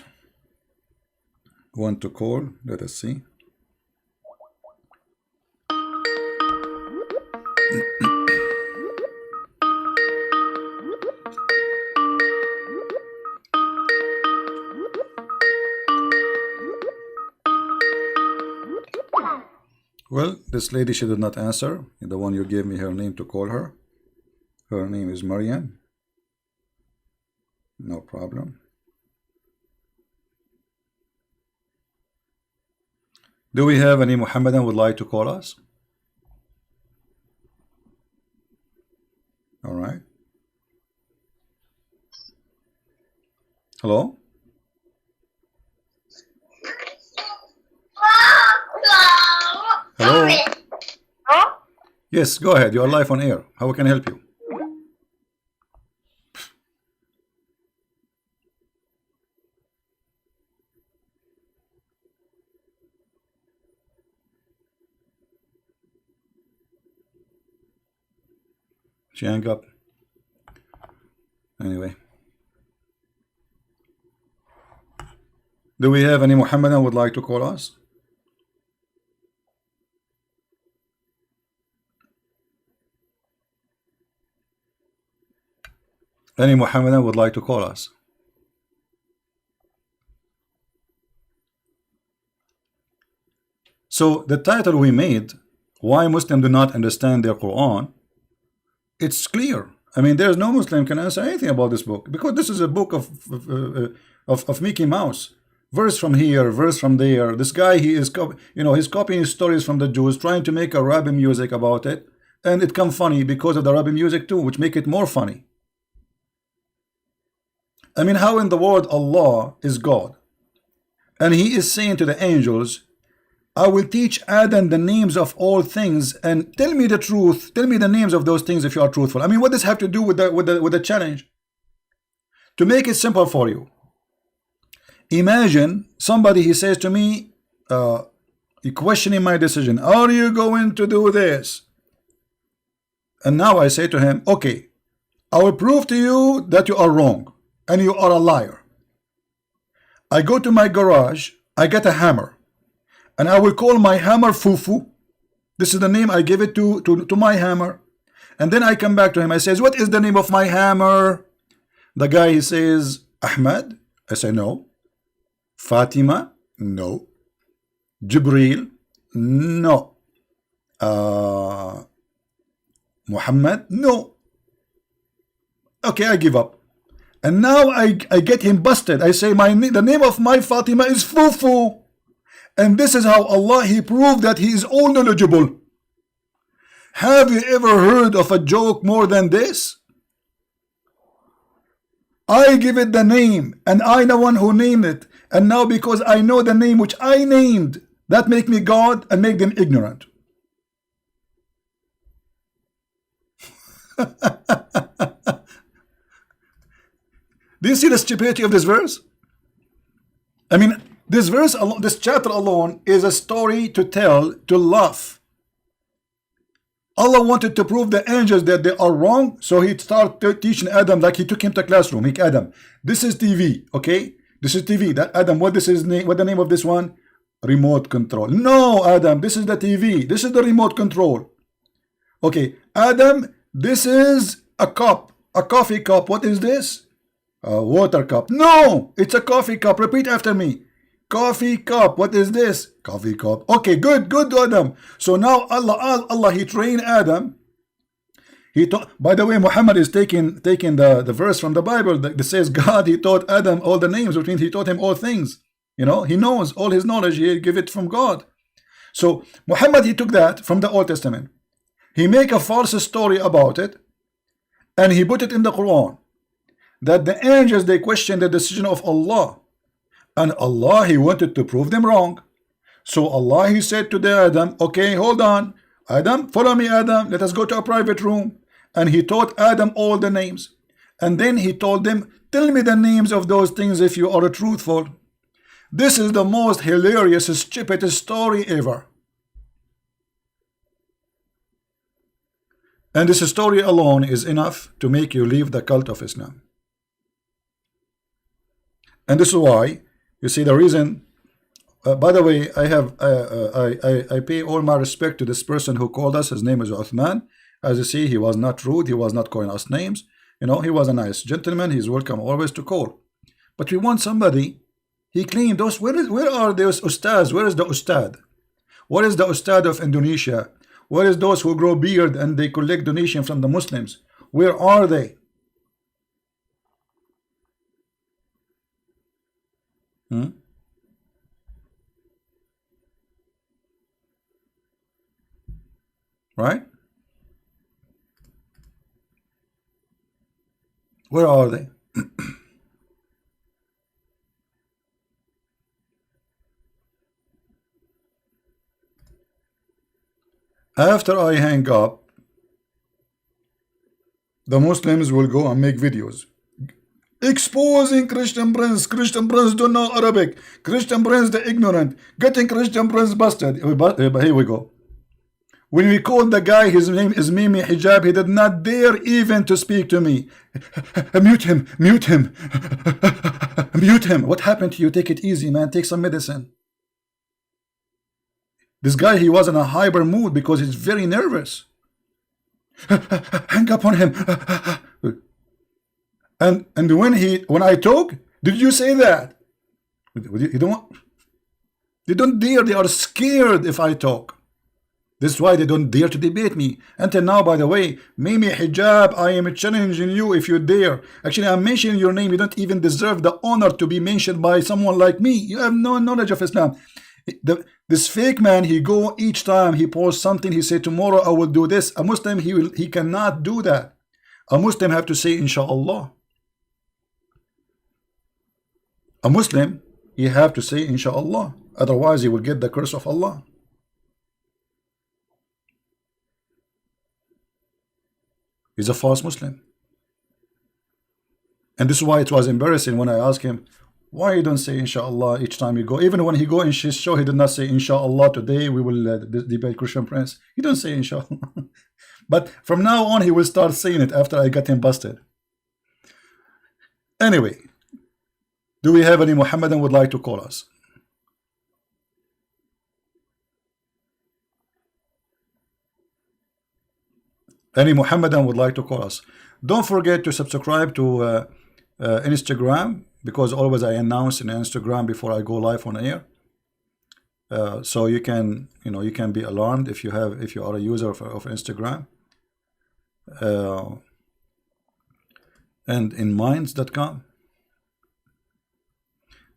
want to call. Let us see. Well, this lady, she did not answer. The one you gave me her name to call her. Her name is Mariam. No problem. Do we have any Muhammadan would like to call us? All right. Hello? Hello? Huh? Yes, go ahead. You are live on air. How can I help you? She hung up. Anyway. Do we have any Muhammadan would like to call us? Any Muhammadan would like to call us? So the title we made, why Muslims do not understand their Quran, it's clear. I mean, there's no Muslim can answer anything about this book, because this is a book of Mickey Mouse. Verse from here, verse from there. This guy, he is, he's copying stories from the Jews, trying to make a Arabic music about it, and it come funny because of the Arabic music too, which make it more funny. I mean, how in the world Allah is God, and He is saying to the angels, I will teach Adam the names of all things, and tell me the truth. Tell me the names of those things if you are truthful. I mean, what does have to do with the challenge? To make it simple for you, imagine somebody, he says to me, questioning my decision. Are you going to do this? And now I say to him, okay, I will prove to you that you are wrong and you are a liar. I go to my garage, I get a hammer, and I will call my hammer Fufu. This is the name I give it to my hammer. And then I come back to him. I says, what is the name of my hammer? The guy, he says, Ahmed. I say, no. Fatima? No. Jibril? No. Mohammed? No. Okay, I give up. And now I get him busted. I say, the name of my Fatima is Fufu. And this is how Allah, He proved that He is all knowledgeable. Have you ever heard of a joke more than this? I give it the name, and I the one who named it. And now because I know the name which I named, that make me God and make them ignorant. Do you see the stupidity of this verse? I mean, this verse alone, this chapter alone, is a story to tell, to laugh. Allah wanted to prove the angels that they are wrong, so He started teaching Adam, like He took him to classroom. He, Adam, this is TV, okay? This is TV. That Adam, what this is name? What the name of this one? Remote control. No, Adam, this is the TV. This is the remote control. Okay, Adam, this is a cup, a coffee cup. What is this? A water cup. No, it's a coffee cup. Repeat after me. Coffee cup. What is this? Coffee cup. Okay, good, Adam. So now Allah, He trained Adam. He taught. By the way, Muhammad is taking the verse from the Bible that says God, He taught Adam all the names, which means He taught him all things. You know, he knows all his knowledge. He give it from God. So Muhammad, he took that from the Old Testament. He make a false story about it, and he put it in the Quran. That the angels, they questioned the decision of Allah, and Allah, He wanted to prove them wrong. So Allah, he said to the Adam, okay, hold on, Adam, follow me, Adam, let us go to a private room. And he taught Adam all the names. And then he told them, tell me the names of those things if you are truthful. This is the most hilarious, stupidest story ever. And this story alone is enough to make you leave the cult of Islam. And this is why, you see, the reason, by the way, I pay all my respect to this person who called us. His name is Uthman. As you see, he was not rude, he was not calling us names. You know, he was a nice gentleman. He's welcome always to call. But we want somebody. He claimed those. Where are those ustads? Where is the ustad? What is the ustad of Indonesia? Where is those who grow beard and they collect donation from the Muslims? Where are they? Right? Where are they? After I hang up, the Muslims will go and make videos exposing Christian Prince. Christian Prince don't know Arabic. Christian Prince the ignorant. Getting Christian Prince busted. Here we go. When we called the guy, his name is Mimi Hijab, he did not dare even to speak to me. Mute him, mute him, mute him. What happened to you? Take it easy, man. Take some medicine. This guy, he was in a hyper mood because he's very nervous. Hang up on him. And when I talk, did you say that? You don't. They don't dare. They are scared if I talk. This is why they don't dare to debate me. Until now, by the way, Mimi Hijab, I am challenging you if you dare. Actually, I'm mentioning your name. You don't even deserve the honor to be mentioned by someone like me. You have no knowledge of Islam. This fake man, he go each time he posts something, he say tomorrow I will do this. A Muslim, he cannot do that. A Muslim have to say inshallah. A Muslim, he have to say inshallah. Otherwise, he will get the curse of Allah. He's a false Muslim. And this is why it was embarrassing when I asked him, why you don't say inshallah each time you go? Even when he go in his show, he did not say inshallah today we will debate Christian Prince. He don't say inshallah. But from now on, he will start saying it after I got him busted. Anyway, do we have any Mohammedan would like to call us? Any Mohammedan would like to call us? Don't forget to subscribe to Instagram, because always I announce in Instagram before I go live on air. So you can be alarmed if you are a user of Instagram. And in minds.com.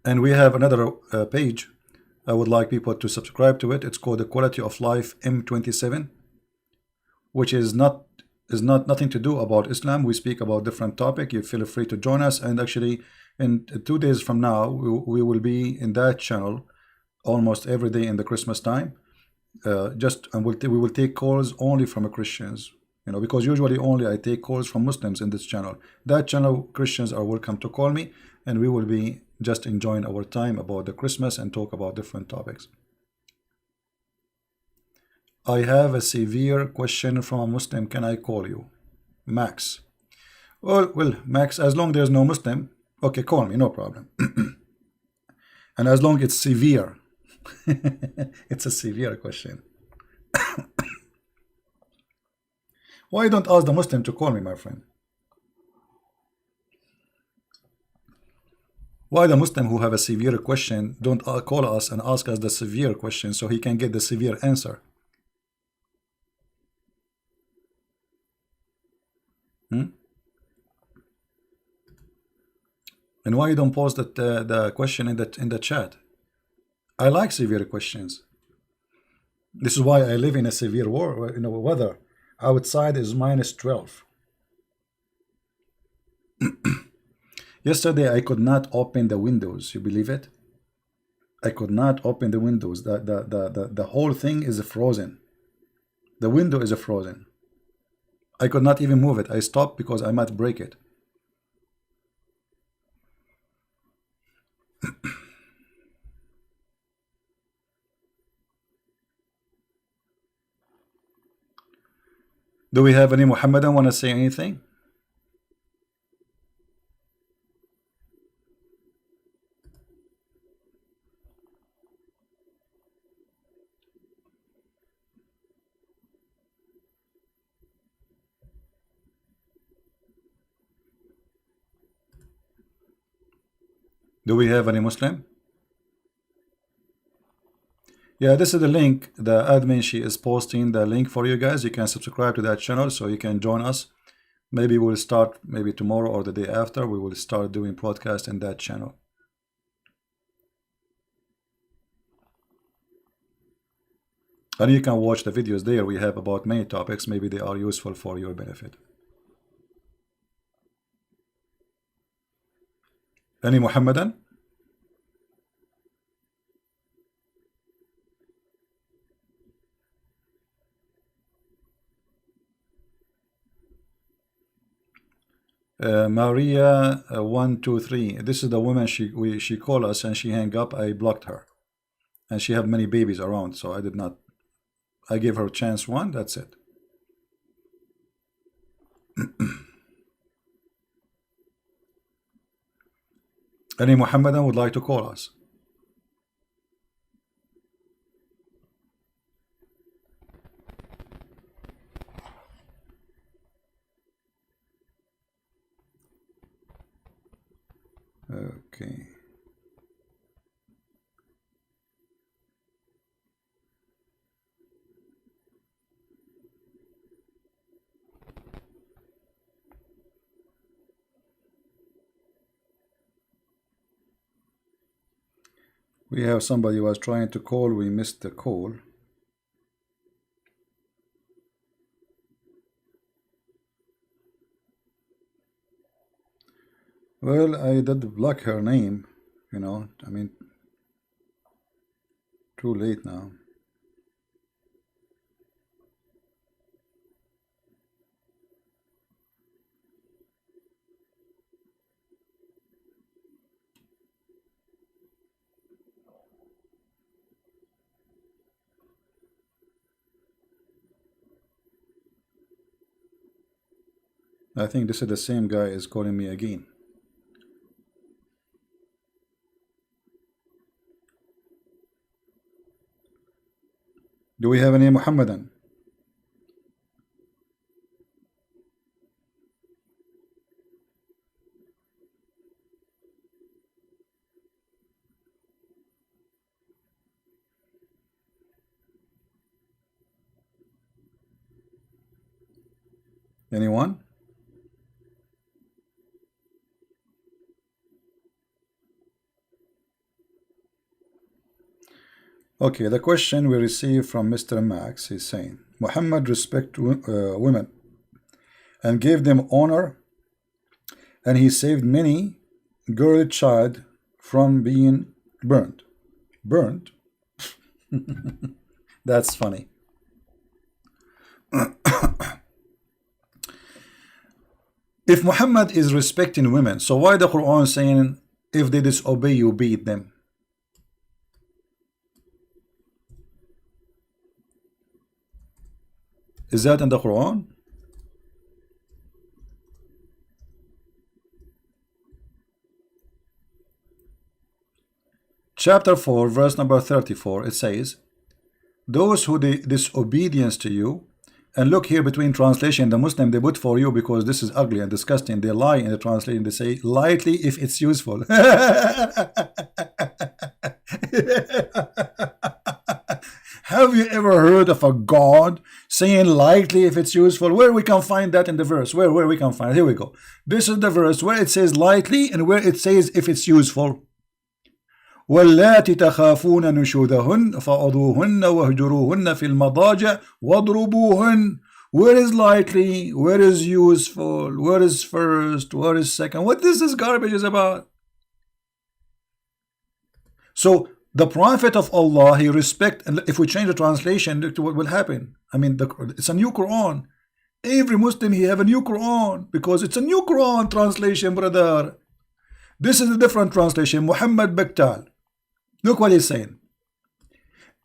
And we have another page. I would like people to subscribe to it. It's called the Quality of Life M27, which is nothing to do about Islam. We speak about different topic. You feel free to join us. And actually, in 2 days from now, we will be in that channel almost every day in the Christmas time. And we will take calls only from Christians. Because usually only I take calls from Muslims in this channel. That channel, Christians are welcome to call me, and we will be just enjoying our time about the Christmas and talk about different topics. I have a severe question from a Muslim. Can I call you? Max. Well, Max, as long there's no Muslim, okay, call me, no problem. And as long it's severe, it's a severe question. Why don't ask the Muslim to call me, my friend? Why the Muslim who have a severe question don't call us and ask us the severe question so he can get the severe answer? And why you don't post the question in the chat? I like severe questions. This is why I live in a severe weather. Outside is -12. Yesterday I could not open the windows. You believe it? I could not open the windows. The whole thing is frozen. The window is frozen. I could not even move it. I stopped because I might break it. Do we have any Muhammadan want to say anything? Do we have any Muslim? Yeah, this is the link. The admin, she is posting the link for you guys. You can subscribe to that channel so you can join us. Maybe we'll start, maybe tomorrow or the day after, we will start doing podcast in that channel. And you can watch the videos there. We have about many topics. Maybe they are useful for your benefit. Any Muhammadan? Maria 123. This is the woman she called us and she hung up. I blocked her, and she have many babies around, so I did not. I gave her chance one. That's it. Any Muhammadan would like to call us? Okay. We have somebody who was trying to call. We missed the call. Well, I did block her name, you know, I mean, too late now. I think this is the same guy is calling me again. Do we have any Muhammadan? Anyone? Okay, the question we received from Mr. Max is saying, Muhammad respect women and gave them honor, and he saved many girl child from being burnt. Burnt? That's funny. If Muhammad is respecting women, so why the Quran saying if they disobey you beat them? Is that in the Quran? Chapter 4, verse number 34, it says, those who disobedience to you, and look here between translation, the Muslim, they put for you because this is ugly and disgusting. They lie in the translation. They say lightly if it's useful. Have you ever heard of a God saying lightly if it's useful? Where we can find that in the verse? Where we can find it? Here we go. This is the verse where it says lightly and where it says if it's useful. وَاللَّاتِ تَخَافُونَ نُشُوذَهُنَّ فَعُضُوهُنَّ وَهْجُرُوهُنَّ فِي الْمَضَاجِعِ وَاضْرُبُوهُنَّ. Where is lightly? Where is useful? Where is first? Where is second? What this garbage is about? So The Prophet of Allah, he respect, and if we change the translation, look to what will happen. I mean, it's a new Quran. Every Muslim, he have a new Quran, because it's a new Quran translation, brother. This is a different translation. Mohammed Bektal. Look what he's saying.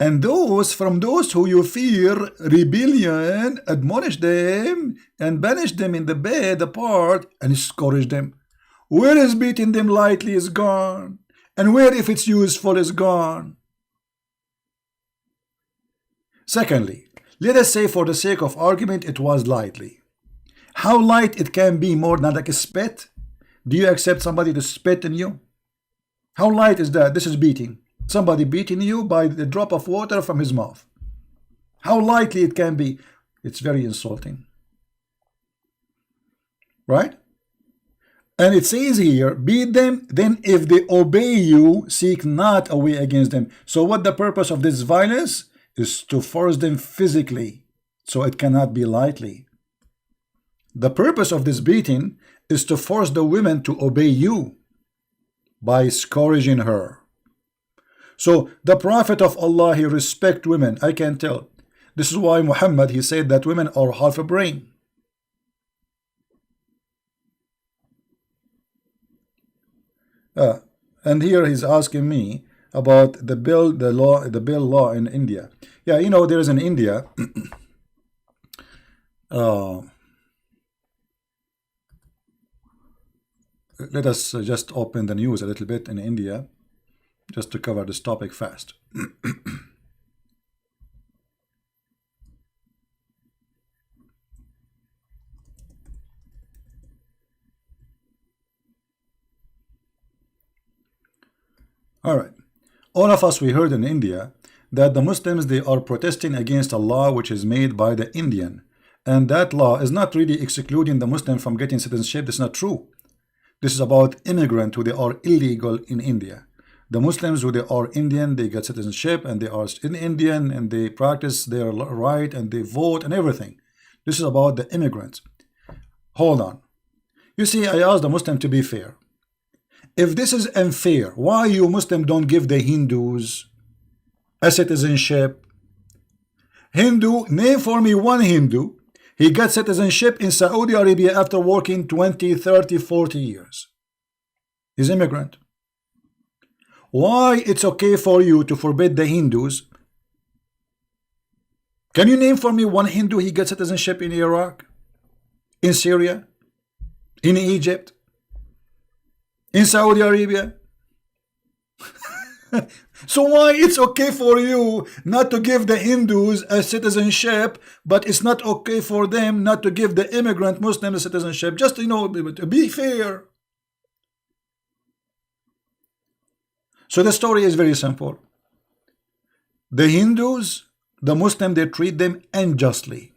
And those from those who you fear rebellion, admonish them and banish them in the bed apart and scourge them. Where is beating them lightly is gone, and where if it's useful is gone. Secondly, let us say for the sake of argument it was lightly. How light it can be more than like a spit? Do you accept somebody to spit in you? How light is that? This is beating. Somebody beating you by the drop of water from his mouth. How lightly it can be. It's very insulting. Right? And it says here, beat them, then if they obey you, seek not a way against them. So what the purpose of this violence is to force them physically. So it cannot be lightly. The purpose of this beating is to force the women to obey you by scourging her. So the Prophet of Allah, he respect women. I can tell. This is why Muhammad, he said that women are half a brain. And here he's asking me about the bill law in India. Yeah, you know, there is in India. Let us just open the news a little bit in India, just to cover this topic fast. All right. All of us, we heard in India that the Muslims, they are protesting against a law which is made by the Indian. And that law is not really excluding the Muslim from getting citizenship. That's not true. This is about immigrants who they are illegal in India. The Muslims who they are Indian, they get citizenship and they are in Indian and they practice their right and they vote and everything. This is about the immigrants. Hold on. You see, I asked the Muslim to be fair. If this is unfair, why you Muslim don't give the Hindus a citizenship? Hindu, name for me one Hindu. He got citizenship in Saudi Arabia after working 20, 30, 40 years. He's immigrant. Why it's okay for you to forbid the Hindus? Can you name for me one Hindu he got citizenship in Iraq, in Syria, in Egypt, in Saudi Arabia? So why it's okay for you not to give the Hindus a citizenship, but it's not okay for them not to give the immigrant Muslim a citizenship? Just, you know, to be fair. So the story is very simple. The Hindus, the Muslim, they treat them unjustly.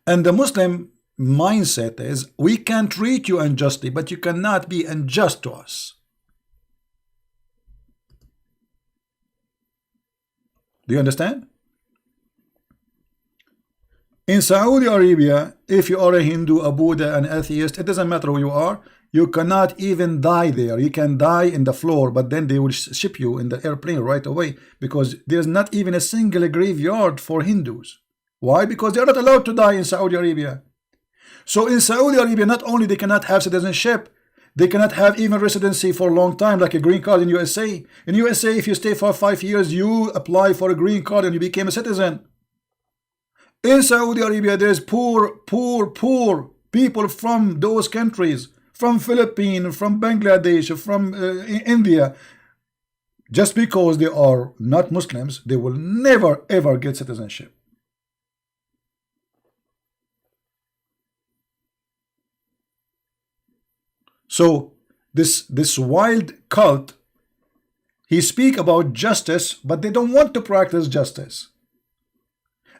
And the Muslim mindset is, we can treat you unjustly, but you cannot be unjust to us. Do you understand? In Saudi Arabia, if you are a Hindu, a Buddha, an atheist, it doesn't matter who you are, you cannot even die there. You can die in the floor, but then they will ship you in the airplane right away, because there's not even a single graveyard for Hindus. Why? Because they're not allowed to die in Saudi Arabia. So in Saudi Arabia, not only they cannot have citizenship, they cannot have even residency for a long time, like a green card in USA. In USA, if you stay for 5 years, you apply for a green card and you became a citizen. In Saudi Arabia, there's poor people from those countries, from Philippines, from Bangladesh, from India. Just because they are not Muslims, they will never ever get citizenship. So this wild cult, he speak about justice, but they don't want to practice justice.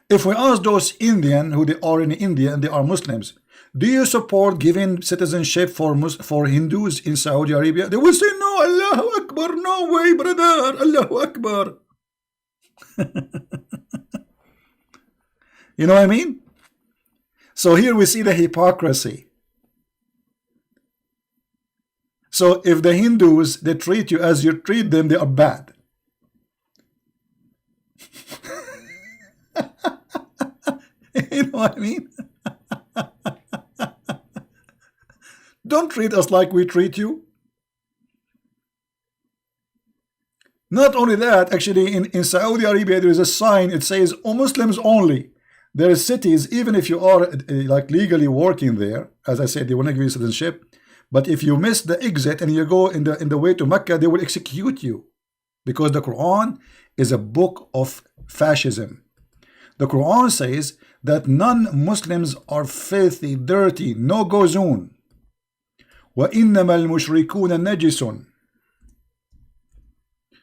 If we ask those Indian who they are in India and they are Muslims, do you support giving citizenship for Hindus in Saudi Arabia? They will say, no, Allahu Akbar, no way, brother, Allahu Akbar. You know what I mean? So here we see the hypocrisy. So if the Hindus, they treat you as you treat them, they are bad. You know what I mean? Don't treat us like we treat you. Not only that, actually in Saudi Arabia there is a sign, it says, "Oh, Muslims only." There are cities, even if you are like legally working there, as I said, they want to give you citizenship, but if you miss the exit and you go in the way to Mecca, they will execute you, because the Quran is a book of fascism. The Quran says that non-Muslims are filthy, dirty, no go zone. وَإِنَّمَا الْمُشْرِكُونَ نَجِسٌ.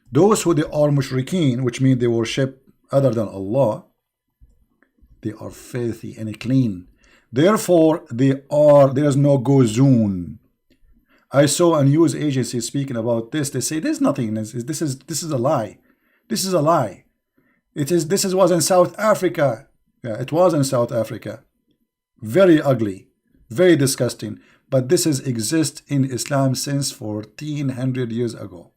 Those who they are mushrikeen, which means they worship other than Allah, they are filthy and clean. Therefore, there is no go zone. I saw a news agency speaking about this. They say there's nothing. This is a lie. This is a lie. This was in South Africa. Yeah, it was in South Africa. Very ugly, very disgusting. But this exists in Islam since 1400 years ago.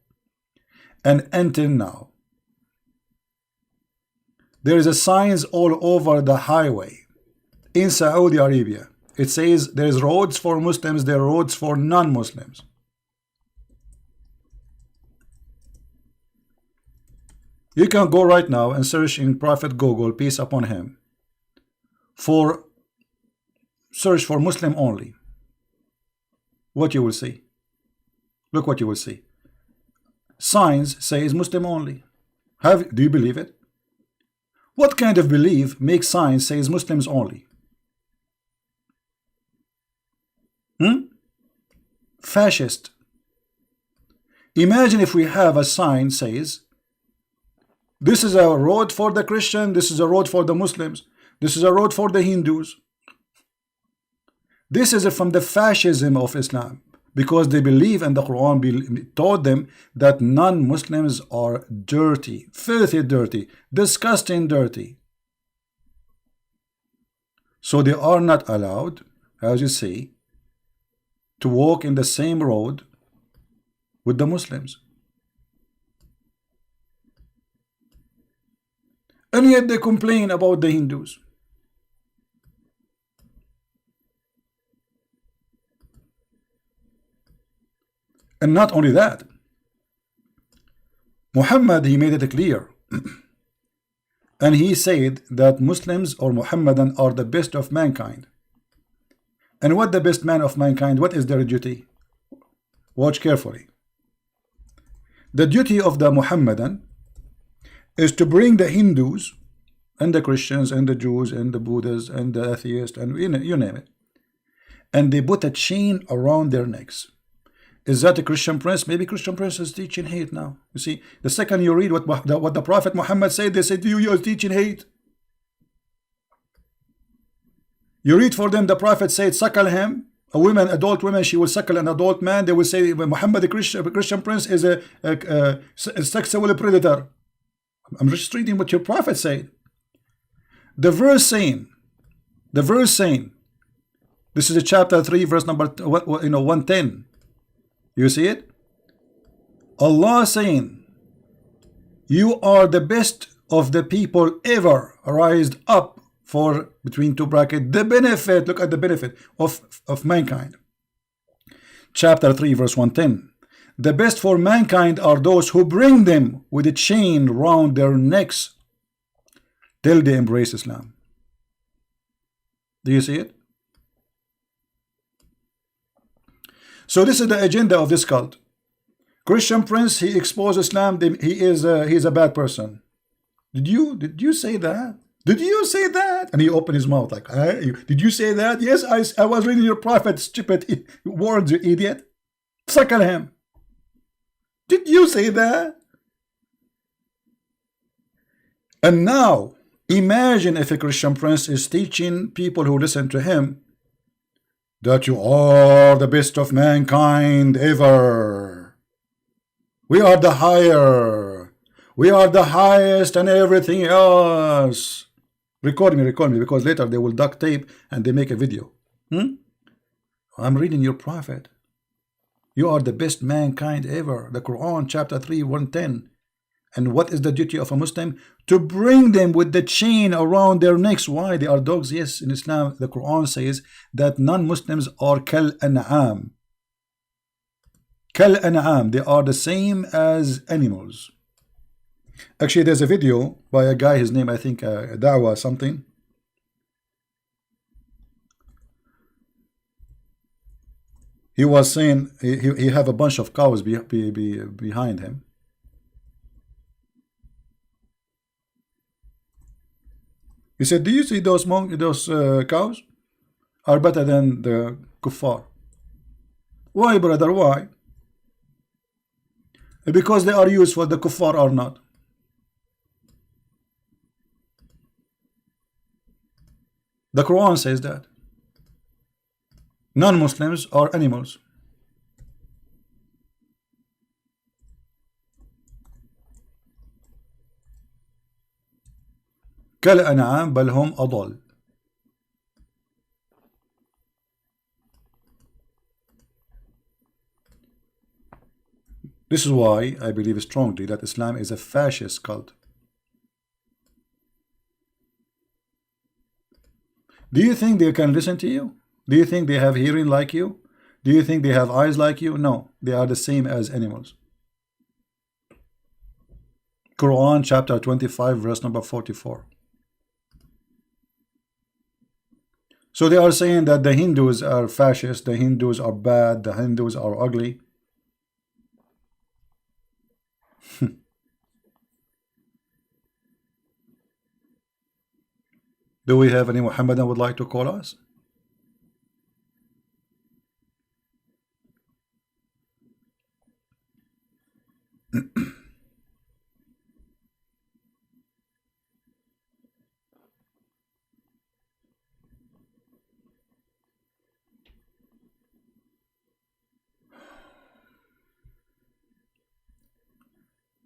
And until now, there is a signs all over the highway in Saudi Arabia. It says there's roads for Muslims, there are roads for non-Muslims. You can go right now and search in Prophet Google, peace upon him, search for Muslim only. What you will see. Look what you will see. Signs says Muslim only. Do you believe it? What kind of belief makes signs says Muslims only? Fascist. Imagine if we have a sign says, this is a road for the Christian, this is a road for the Muslims, this is a road for the Hindus. This is from the fascism of Islam, because they believe, and the Quran taught them that non-Muslims are dirty, filthy dirty, disgusting dirty. So they are not allowed, as you see, to walk in the same road with the Muslims. And yet they complain about the Hindus. And not only that, Muhammad, he made it clear. And he said that Muslims or Muhammadan are the best of mankind. And what the best man of mankind, what is their duty? Watch carefully. The duty of the Muhammadan is to bring the Hindus and the Christians and the Jews and the Buddhists and the atheists and you name it, and they put a chain around their necks. Is that a Christian prince? Maybe Christian prince is teaching hate now. You see, the second you read what the Prophet Muhammad said, they said you are teaching hate. You read for them, the Prophet said, suckle him. A woman, adult woman, she will suckle an adult man. They will say Muhammad, the Christian prince, is a sexual predator. I'm just reading what your Prophet said. The verse saying, this is a chapter 3, verse number 110. You see it? Allah saying, you are the best of the people ever raised up for, between two brackets, the benefit, look at the benefit of mankind. Chapter 3, verse 110. The best for mankind are those who bring them with a chain round their necks till they embrace Islam. Do you see it? So this is the agenda of this cult. Christian prince, he exposed Islam. He is a bad person. Did you say that? Did you say that? And he opened his mouth like, did you say that? Yes, I was reading your prophet, stupid words, you idiot. Suckle him. Did you say that? And now, imagine if a Christian prince is teaching people who listen to him that you are the best of mankind ever. We are the higher. We are the highest and everything else. Record me, because later they will duct tape and they make a video. I'm reading your prophet. You are the best mankind ever. The Quran, chapter 3, 110. And what is the duty of a Muslim? To bring them with the chain around their necks. Why? They are dogs. Yes, in Islam, the Quran says that non-Muslims are kal an'am. Kal an'am. They are the same as animals. Actually, there's a video by a guy, his name, I think, Dawah something. He was saying he have a bunch of cows behind him. He said, do you see those cows are better than the kuffar? Why, brother? Why? Because they are useful, the kuffar are not. The Quran says that non-Muslims are animals. كالأنعام بل هم أضل. This is why I believe strongly that Islam is a fascist cult. Do you think they can listen to you? Do you think they have hearing like you? Do you think they have eyes like you? No, they are the same as animals. Quran chapter 25 verse number 44. So they are saying that the Hindus are fascist, the Hindus are bad, the Hindus are ugly. Do we have any Mohammedan would like to call us?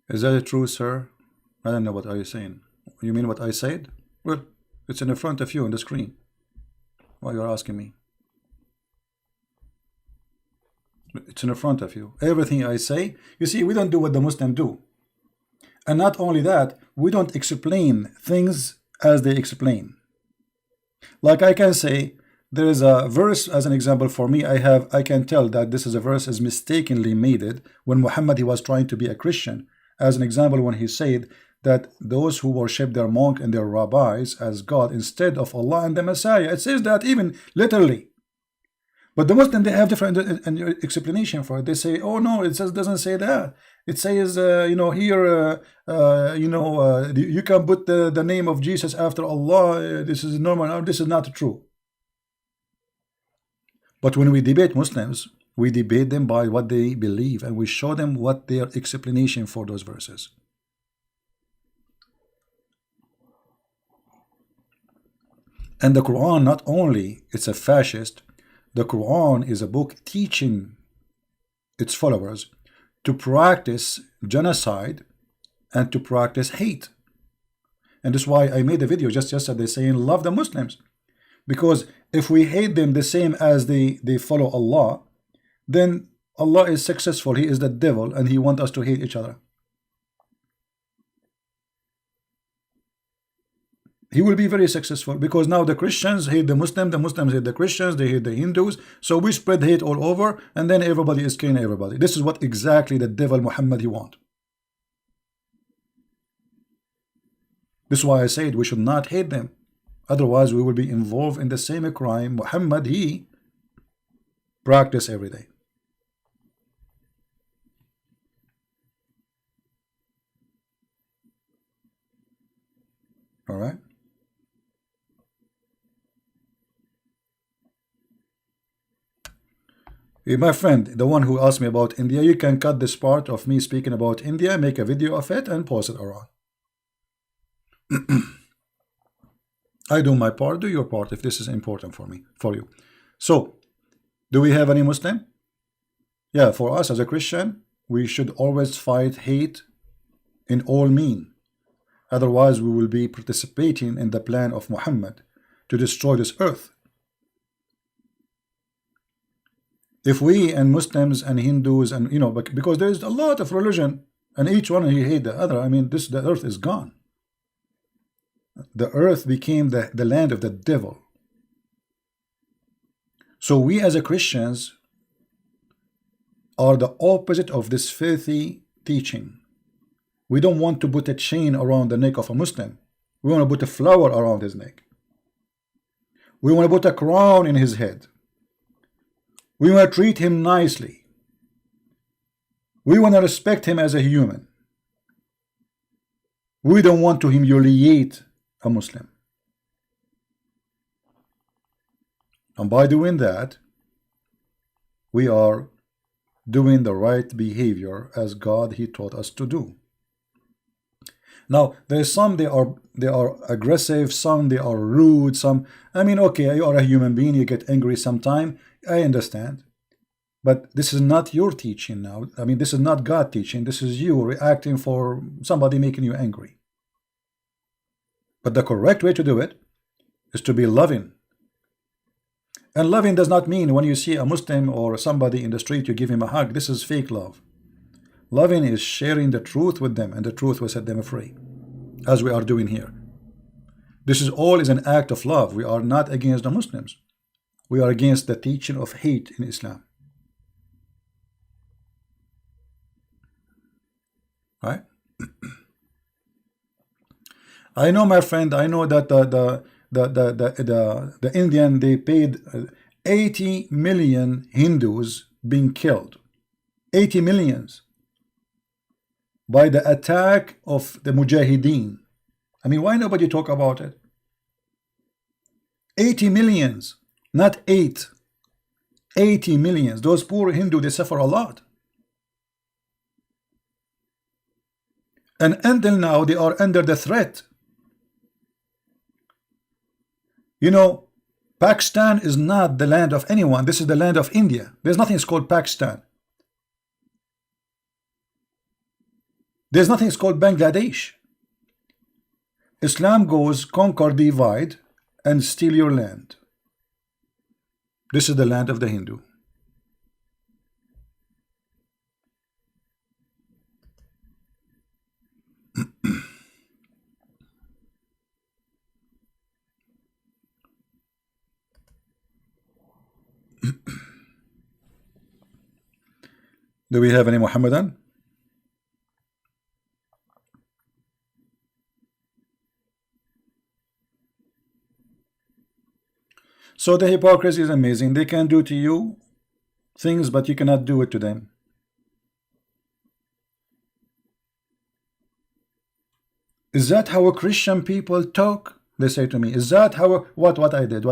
Is that true, sir? I don't know what are you saying. You mean what I said? Well, it's in the front of you on the screen. Why you're asking me? It's in the front of you. Everything I say, you see, we don't do what the Muslims do. And not only that, we don't explain things as they explain. Like I can say, there is a verse as an example for me. I can tell that this is a verse is mistakenly made it when Muhammad he was trying to be a Christian. As an example, when he said that those who worship their monk and their rabbis as God instead of Allah and the Messiah. It says that even literally. But the Muslim, they have different explanation for it. They say, oh no, it doesn't say that. It says, here, you can put the name of Jesus after Allah. This is normal. This is not true. But when we debate Muslims, we debate them by what they believe, and we show them what their explanation for those verses. And the Quran, not only it's a fascist, the Quran is a book teaching its followers to practice genocide and to practice hate. And that's why I made a video just yesterday saying love the Muslims. Because if we hate them the same as they follow Allah, then Allah is successful. He is the devil and he wants us to hate each other. He will be very successful because now the Christians hate the Muslims hate the Christians, they hate the Hindus. So we spread hate all over and then everybody is killing everybody. This is what exactly the devil Muhammad he wants. This is why I said we should not hate them. Otherwise we will be involved in the same crime Muhammad he practice every day. All right. Hey, my friend, the one who asked me about India, you can cut this part of me speaking about India, make a video of it, and post it around. I do my part, do your part if this is important for you. So, do we have any Muslim? Yeah, for us as a Christian, we should always fight hate in all means. Otherwise, we will be participating in the plan of Muhammad to destroy this earth. If we and Muslims and Hindus and because there is a lot of religion and each one you hate the other. I mean, the earth is gone. The earth became the land of the devil. So we as a Christians are the opposite of this filthy teaching. We don't want to put a chain around the neck of a Muslim. We want to put a flower around his neck. We want to put a crown in his head. We want to treat him nicely. We want to respect him as a human. We don't want to humiliate a Muslim. And by doing that, we are doing the right behavior as God He taught us to do. Now, there's some they are aggressive, some they are rude, some, I mean, okay, you are a human being, you get angry sometime, I understand. But this is not your teaching now. I mean, this is not God teaching, this is you reacting for somebody making you angry. But the correct way to do it is to be loving. And loving does not mean when you see a Muslim or somebody in the street, you give him a hug. This is fake love. Loving is sharing the truth with them, and the truth will set them free, as we are doing here. This is all is an act of love. We are not against the Muslims. We are against the teaching of hate in Islam. Right? I know, my friend, I know that the Indian, they paid 80 million Hindus being killed. 80 millions by the attack of the Mujahideen. I mean, why nobody talk about it? 80 millions, not 8. 80 millions. Those poor Hindu, they suffer a lot. And until now, they are under the threat. You know, Pakistan is not the land of anyone. This is the land of India. There's nothing called Pakistan. There's nothing called Bangladesh. Islam goes conquer, divide, and steal your land. This is the land of the Hindu. Do we have any Mohammedan? So the hypocrisy is amazing. They can do to you things, but you cannot do it to them. Is that how Christian people talk? They say to me, is that how what I did?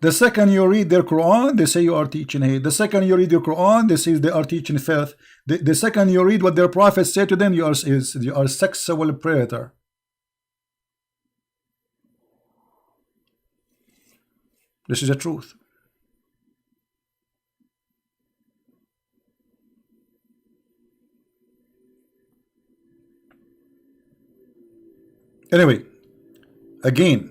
The second you read their Quran, they say you are teaching hate. The second you read your Quran, they say they are teaching filth. The second you read what their prophets say to them, you are a sexual predator. This is the truth. Anyway, again,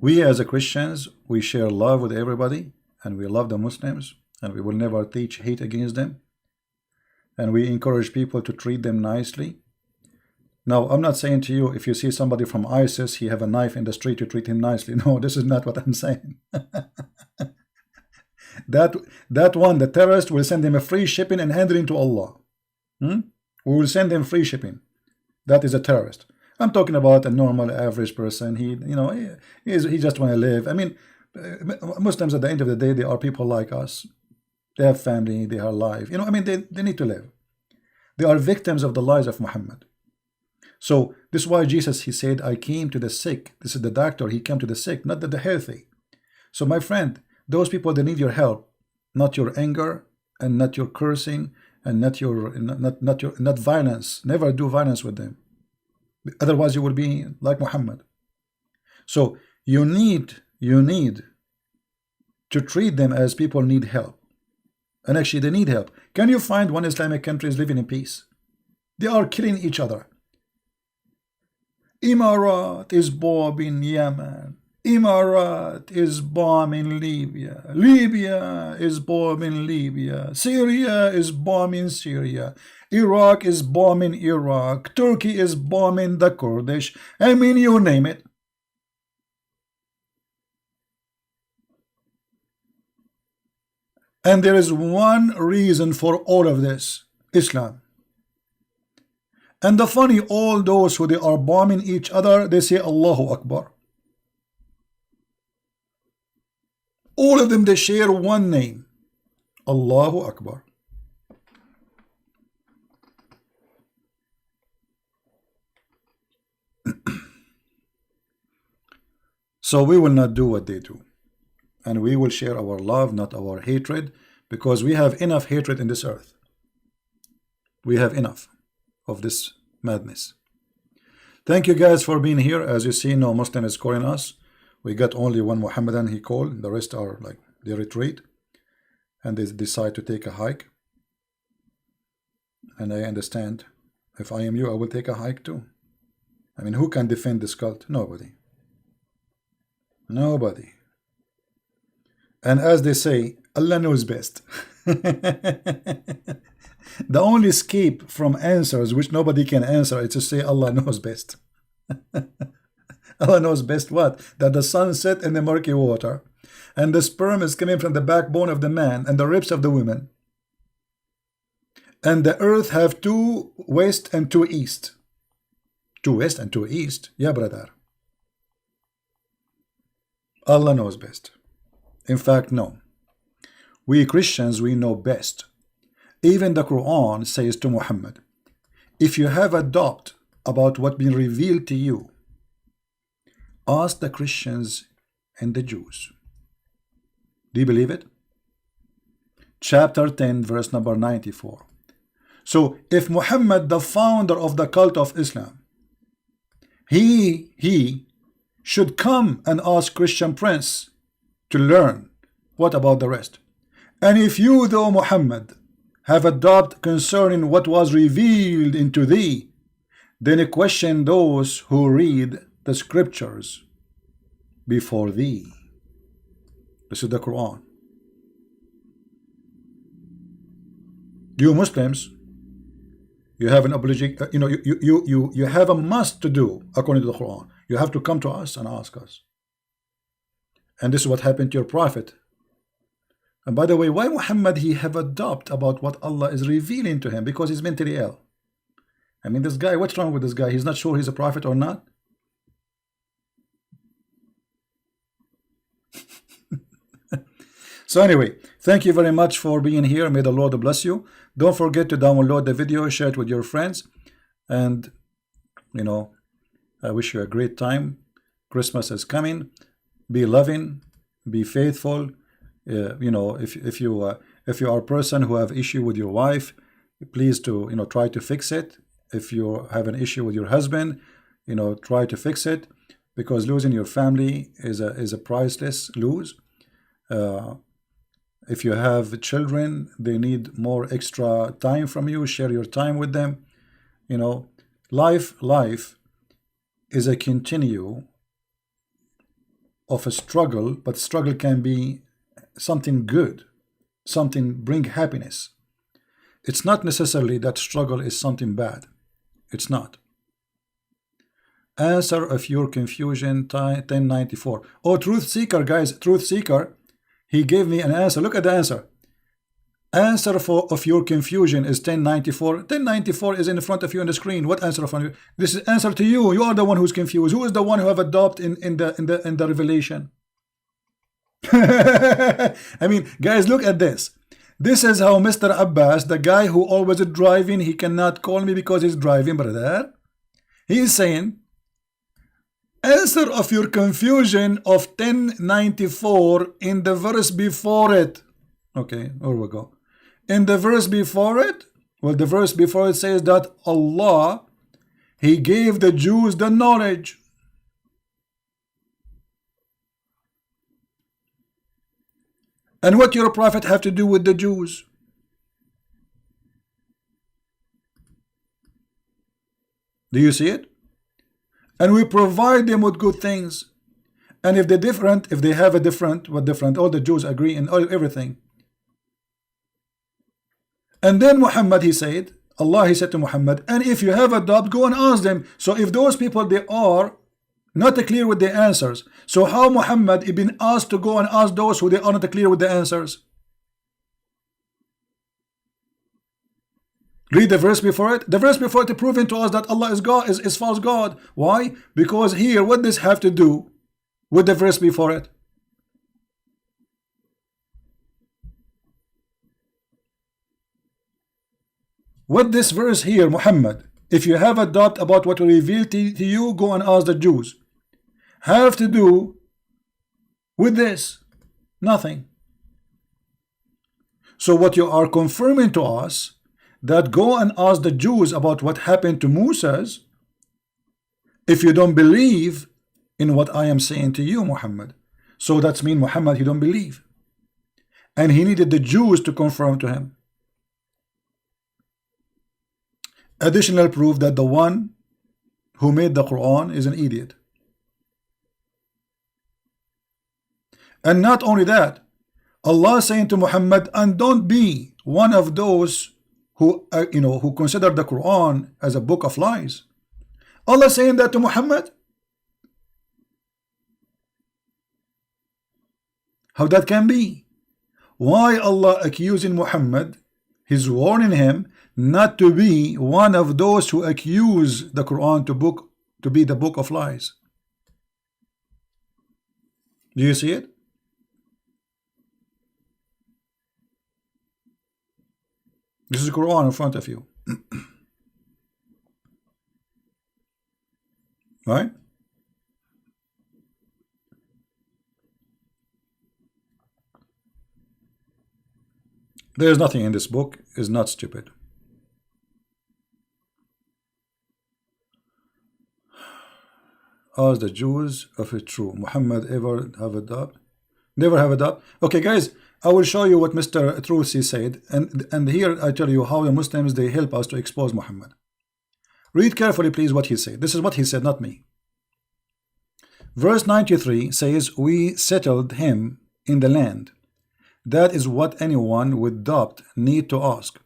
we as a Christians, we share love with everybody, and we love the Muslims, and we will never teach hate against them, and we encourage people to treat them nicely. Now, I'm not saying to you, if you see somebody from ISIS, he have a knife in the street, you treat him nicely. No, this is not what I'm saying. that one, the terrorist, will send him a free shipping and hand it into Allah. We will send him free shipping. That is a terrorist. I'm talking about a normal, average person. He just want to live. I mean, Muslims at the end of the day, they are people like us. They have family, they are alive. I mean, they need to live. They are victims of the lies of Muhammad. So this is why Jesus, he said, I came to the sick. This is the doctor. He came to the sick, not the healthy. So my friend, those people, they need your help, not your anger, and not your cursing, and not violence. Never do violence with them. Otherwise, you will be like Muhammad. So you need to treat them as people need help. And actually, they need help. Can you find one Islamic country is living in peace? They are killing each other. Emirat is bombing Yemen. Emirat is bombing Libya. Libya is bombing Libya. Syria is bombing Syria. Iraq is bombing Iraq. Turkey is bombing the Kurdish. I mean, you name it. And there is one reason for all of this: Islam. And the funny, all those who they are bombing each other, they say Allahu Akbar. All of them, they share one name: Allahu Akbar. So we will not do what they do, and we will share our love, not our hatred, because we have enough hatred in this earth. We have enough of this madness. Thank you guys for being here. As you see, no Muslim is calling us. We got only one Mohammedan he called. The rest are like, they retreat and they decide to take a hike. And I understand. If I am you, I will take a hike too. I mean, who can defend this cult? Nobody. Nobody. And as they say, Allah knows best. The only escape from answers which nobody can answer is to say Allah knows best. Allah knows best what? That the sun set in the murky water, and the sperm is coming from the backbone of the man and the ribs of the women, and the earth have two west and two east. Two west and two east? Yeah, brother. Allah knows best. In fact, no. We Christians, we know best. Even the Quran says to Muhammad, if you have a doubt about what been revealed to you, ask the Christians and the Jews. Do you believe it? Chapter 10, verse number 94. So if Muhammad, the founder of the cult of Islam, he should come and ask Christian Prince to learn, what about the rest? And if you, though Muhammad, have a doubt concerning what was revealed into thee, then question those who read the scriptures before thee. This is the Quran. You Muslims, you have an obligation, you have a must to do according to the Quran. You have to come to us and ask us. And this is what happened to your prophet. And by the way, why Muhammad he have a doubt about what Allah is revealing to him? Because he's mentally ill. I mean, this guy, what's wrong with this guy? He's not sure he's a prophet or not. So anyway, thank you very much for being here. May the Lord bless you. Don't forget to download the video, share it with your friends, and I wish you a great time. Christmas is coming. Be loving, be faithful. If you are a person who have issue with your wife, please to try to fix it. If you have an issue with your husband, try to fix it, because losing your family is a priceless lose. If you have children, they need more extra time from you. Share your time with them. Life is a continue of a struggle, but struggle can be something good, something bring happiness. It's not necessarily that struggle is something bad. It's not. Answer of your confusion, 1094. Oh, truth seeker, guys, truth seeker, he gave me an answer. Look at the answer. Answer of your confusion is 1094. 1094 is in front of you on the screen. What answer of you? This is answer to you. You are the one who's confused. Who is the one who have a doubt in the revelation? I mean, guys, look at this. This is how Mr. Abbas, the guy who always is driving, he cannot call me because he's driving, brother. He is saying, answer of your confusion of 1094 in the verse before it. Okay, here we go. In the verse before it, well, the verse before it says that Allah, he gave the Jews the knowledge. And what your prophet have to do with the Jews? Do you see it? And we provide them with good things. And if they're different, if they have a different, what different? All the Jews agree in everything. And then Muhammad, he said, Allah, he said to Muhammad, and if you have a doubt, go and ask them. So if those people, they are not clear with the answers, so how Muhammad is been asked to go and ask those who they are not clear with the answers? Read the verse before it. The verse before it proving to us that Allah is God, is false God. Why? Because here, what does have to do with the verse before it? What this verse here, Muhammad, if you have a doubt about what we reveal to you, go and ask the Jews, have to do with this? Nothing. So what you are confirming to us, that go and ask the Jews about what happened to Moses, if you don't believe in what I am saying to you, Muhammad. So that's mean Muhammad, he don't believe. And he needed the Jews to confirm to him. Additional proof that the one who made the Quran is an idiot. And not only that, Allah saying to Muhammad, and don't be one of those who who consider the Quran as a book of lies. Allah saying that to Muhammad. How that can be? Why Allah accusing Muhammad? He's warning him not to be one of those who accuse the Quran to be the book of lies. Do you see it? This is Quran in front of you. Right? There is nothing in this book is not stupid. Ask the Jews if it's true. Muhammad ever have a doubt? Never have a doubt. Okay, guys, I will show you what Mr. Trucy said, and here I tell you how the Muslims they help us to expose Muhammad. Read carefully, please, what he said. This is what he said, not me. Verse 93 says, we settled him in the land. That is what anyone with doubt need to ask.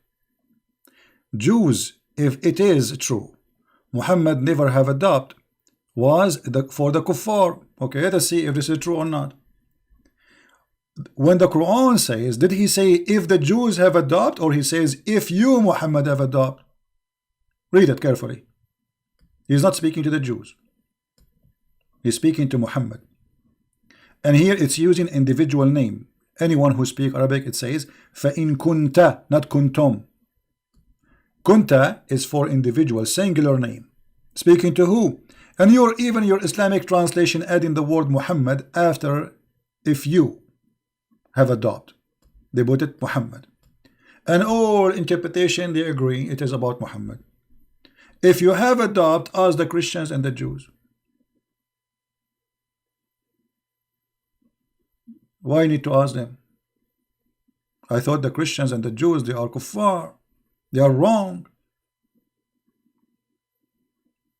Jews, if it is true, Muhammad never have a doubt, was for the kuffar. Okay, let us see if this is true or not. When the Quran says, did he say if the Jews have a doubt, or he says if you, Muhammad, have a doubt? Read it carefully. He's not speaking to the Jews. He's speaking to Muhammad. And here it's using individual name. Anyone who speaks Arabic, it says فَإِن كُنْتَ, not kuntum. Kunta is for individual, singular name. Speaking to who? And even your Islamic translation adding the word Muhammad after if you have a doubt. They put it Muhammad. And all interpretation, they agree it is about Muhammad. If you have a doubt, ask the Christians and the Jews. Why need to ask them? I thought the Christians and the Jews, they are kuffar. They are wrong.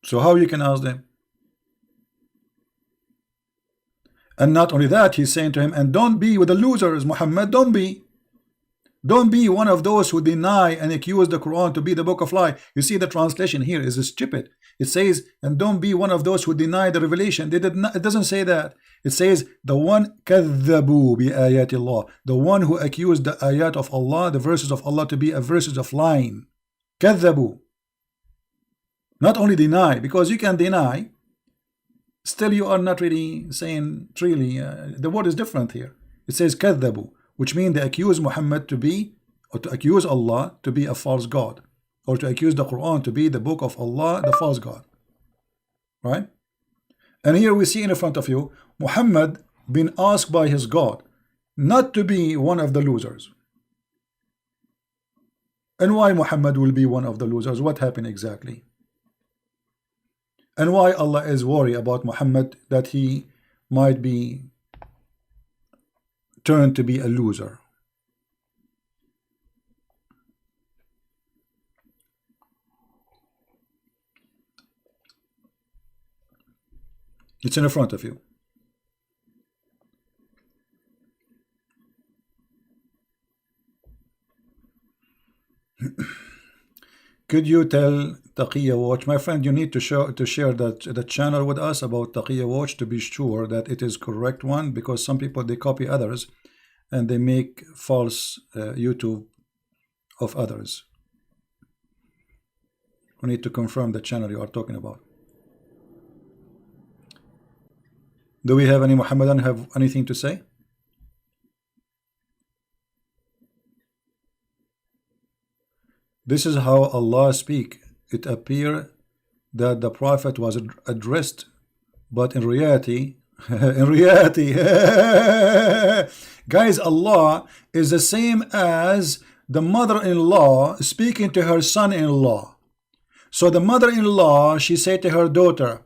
So how you can ask them? And not only that, he's saying to him, and don't be with the losers, Muhammad, don't be. Don't be one of those who deny and accuse the Quran to be the book of lie. You see, the translation here is stupid. It says, and don't be one of those who deny the revelation. They did not, it doesn't say that. It says, the one كذبوا بآيات الله, the one who accused the ayat of Allah, the verses of Allah, to be a verses of lying. كذبوا. Not only deny, because you can deny, still you are not really saying truly. The word is different here. It says كذبوا, which means they accuse Muhammad to be, or to accuse Allah to be a false God, or to accuse the Quran to be the book of Allah, the false God. Right? And here we see in front of you, Muhammad been asked by his God not to be one of the losers. And why Muhammad will be one of the losers? What happened exactly? And why Allah is worried about Muhammad, that he might be turned to be a loser? It's in front of you. Could you tell Taqiyya Watch, my friend, you need to share the channel with us about Taqiyya Watch to be sure that it is correct one, because some people, they copy others and they make false YouTube of others. We need to confirm the channel you are talking about. Do we have any Muhammadan have anything to say? This is how Allah speak. It appear that the Prophet was addressed, but in reality, guys, Allah is the same as the mother-in-law speaking to her son-in-law. So the mother-in-law, she said to her daughter,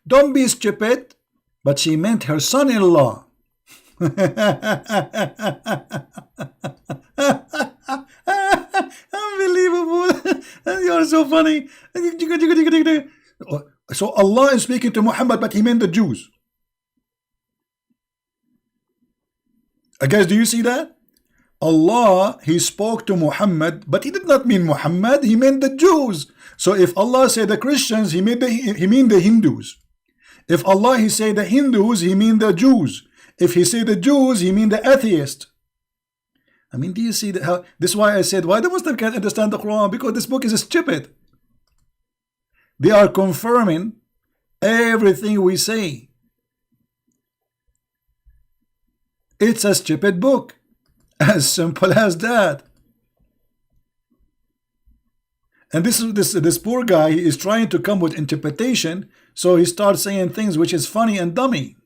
"Don't be stupid," but she meant her son-in-law. Unbelievable. You are so funny. So Allah is speaking to Muhammad, but he meant the Jews. Guys, do you see that? Allah, he spoke to Muhammad, but he did not mean Muhammad, he meant the Jews. So if Allah said the Christians, he mean the Hindus. If Allah, he say the Hindus, he mean the Jews. If he say the Jews, he mean the atheist. I mean, do you see how this is why I said why the Muslim can't understand the Quran? Because this book is stupid. They are confirming everything we say. It's a stupid book. As simple as that. And this poor guy is trying to come with interpretation, so he starts saying things which is funny and dummy.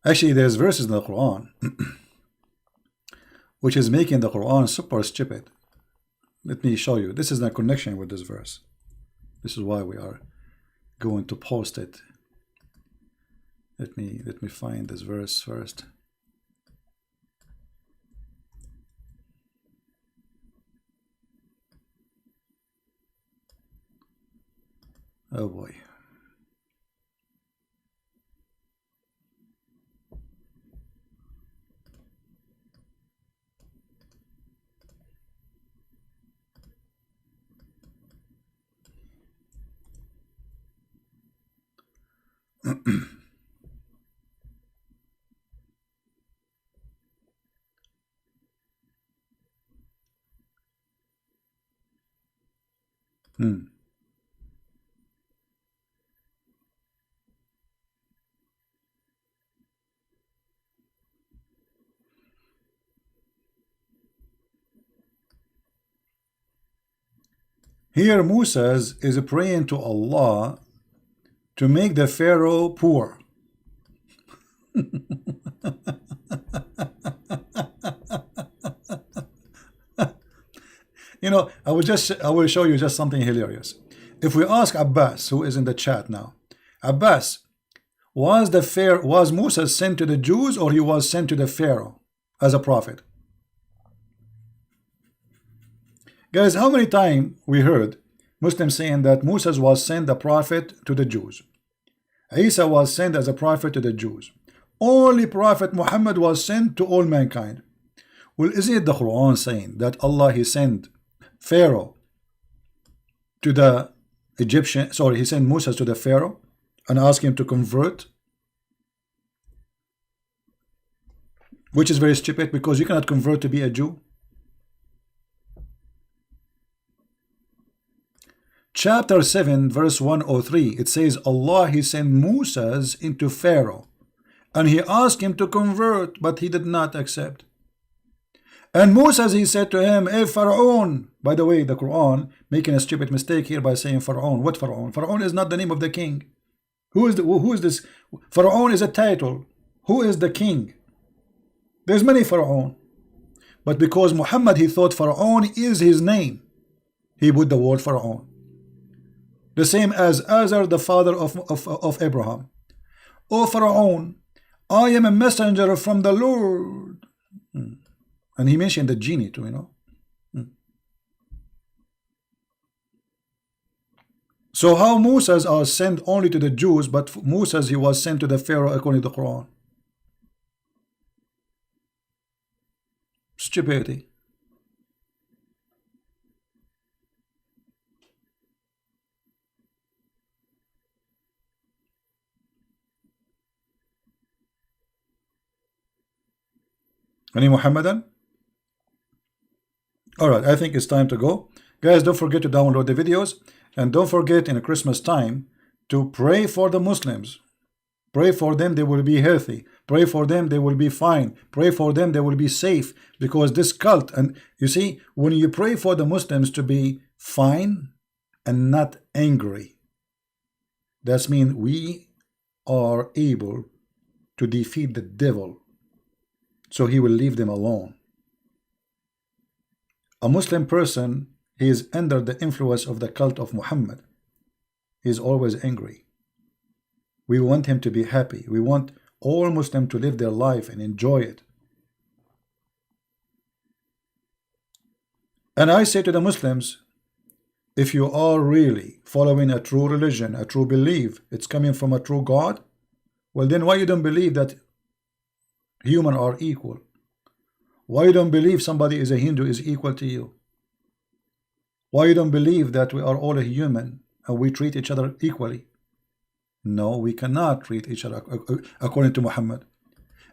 Actually, there's verses in the Quran which is making the Quran super stupid. Let me show you. This is the connection with this verse. This is why we are going to post it. Let me find this verse first. Oh boy. Here Moses is praying to Allah to make the Pharaoh poor. You know, I will show you just something hilarious. If we ask Abbas, who is in the chat now, Abbas, was Moses sent to the Jews, or he was sent to the Pharaoh as a prophet? Guys, how many times we heard Muslims saying that Moses was sent a prophet to the Jews, Isa was sent as a prophet to the Jews, only Prophet Muhammad was sent to all mankind? Well, isn't it the Quran saying that Allah, he sent Pharaoh to the Egyptian, sorry, he sent Moses to the Pharaoh and asked him to convert, which is very stupid, because you cannot convert to be a Jew. Chapter 7 verse 103, it says Allah, he sent Moses into Pharaoh and he asked him to convert, but he did not accept. And Moses, he said to him, "Hey Pharaoh," by the way, the Quran making a stupid mistake here by saying Pharaoh. What Pharaoh? Pharaoh is not the name of the king. Who is this? Pharaoh is a title. Who is the king? There's many Pharaoh, but because Muhammad, he thought Pharaoh is his name, he put the word Pharaoh. The same as Azar, the father of Abraham. "O Pharaoh, I am a messenger from the Lord." And he mentioned the genie too, you know. So how Moses are sent only to the Jews, but Moses he was sent to the Pharaoh according to the Quran? Stupidity. Any Muhammadan? Alright, I think it's time to go. Guys, don't forget to download the videos. And don't forget in Christmas time to pray for the Muslims. Pray for them, they will be healthy. Pray for them, they will be fine. Pray for them, they will be safe. Because this cult, and you see, when you pray for the Muslims to be fine and not angry, that means we are able to defeat the devil. So he will leave them alone. A Muslim person, he is under the influence of the cult of Muhammad. He is always angry. We want him to be happy. We want all Muslims to live their life and enjoy it. And I say to the Muslims, if you are really following a true religion, a true belief, it's coming from a true God, well then why you don't believe that humans are equal? Why you don't believe somebody is a Hindu is equal to you? Why you don't believe that we are all a human and we treat each other equally? No, we cannot treat each other according to Muhammad.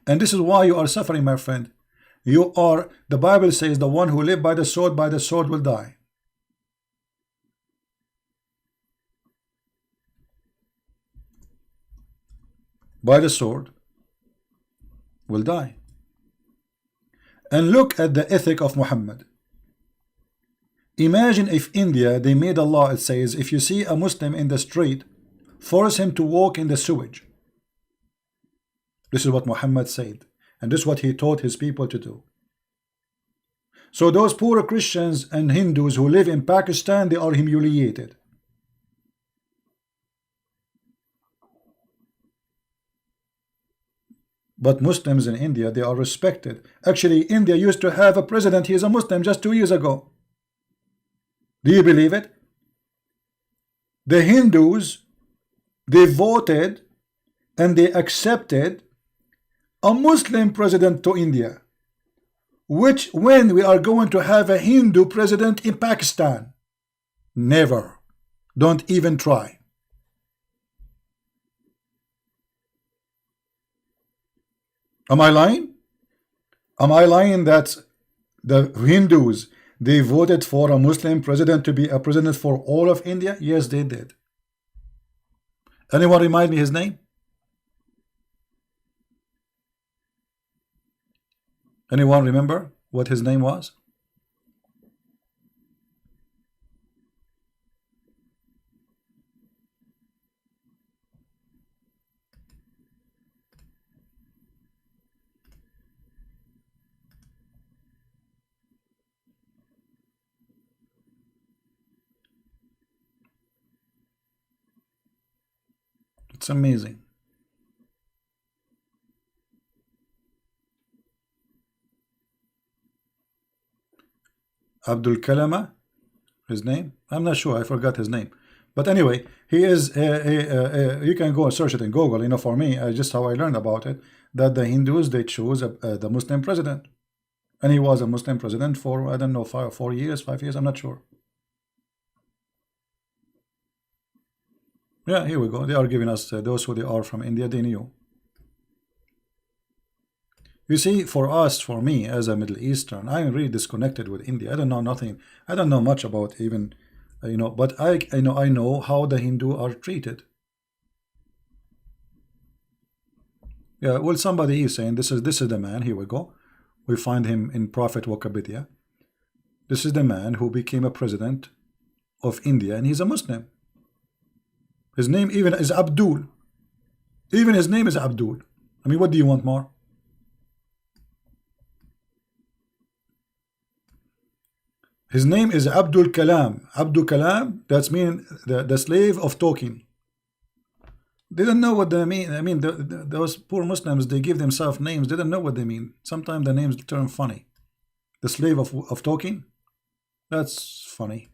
And this is why you are suffering, my friend. You are, the Bible says, the one who lives by the sword will die. By the sword will die. And look at the ethic of Muhammad. Imagine if India, they made a law, it says, if you see a Muslim in the street, force him to walk in the sewage. This is what Muhammad said. And this is what he taught his people to do. So those poor Christians and Hindus who live in Pakistan, they are humiliated. But Muslims in India, they are respected. Actually, India used to have a president, he is a Muslim just 2 years ago. Do you believe it? The Hindus, they voted and they accepted a Muslim president to India. Which, when we are going to have a Hindu president in Pakistan? Never. Don't even try. Am I lying? Am I lying that the Hindus, they voted for a Muslim president to be a president for all of India? Yes, they did. Anyone remind me his name? Anyone remember what his name was? It's amazing. Abdul Kalama, his name? I'm not sure. I forgot his name. But anyway, he is. You can go and search it in Google. You know, for me, just how I learned about it, that the Hindus they chose the Muslim president, and he was a Muslim president for I don't know 4 years, 5 years. I'm not sure. Yeah, here we go. They are giving us those who they are from India. They knew. You see, for us, for me, as a Middle Eastern, I'm really disconnected with India. I don't know nothing. I don't know much about even, you know. But I know how the Hindu are treated. Yeah. Well, somebody is saying this is the man. Here we go. We find him in Prophet Wikipedia. This is the man who became a president of India, and he's a Muslim. His name even is Abdul. Even his name is Abdul. I mean, what do you want more? His name is Abdul Kalam. Abdul Kalam, that's mean the slave of talking. They don't know what they mean. I mean, those poor Muslims, they give themselves names. They don't know what they mean. Sometimes the names turn funny. The slave of talking? That's funny.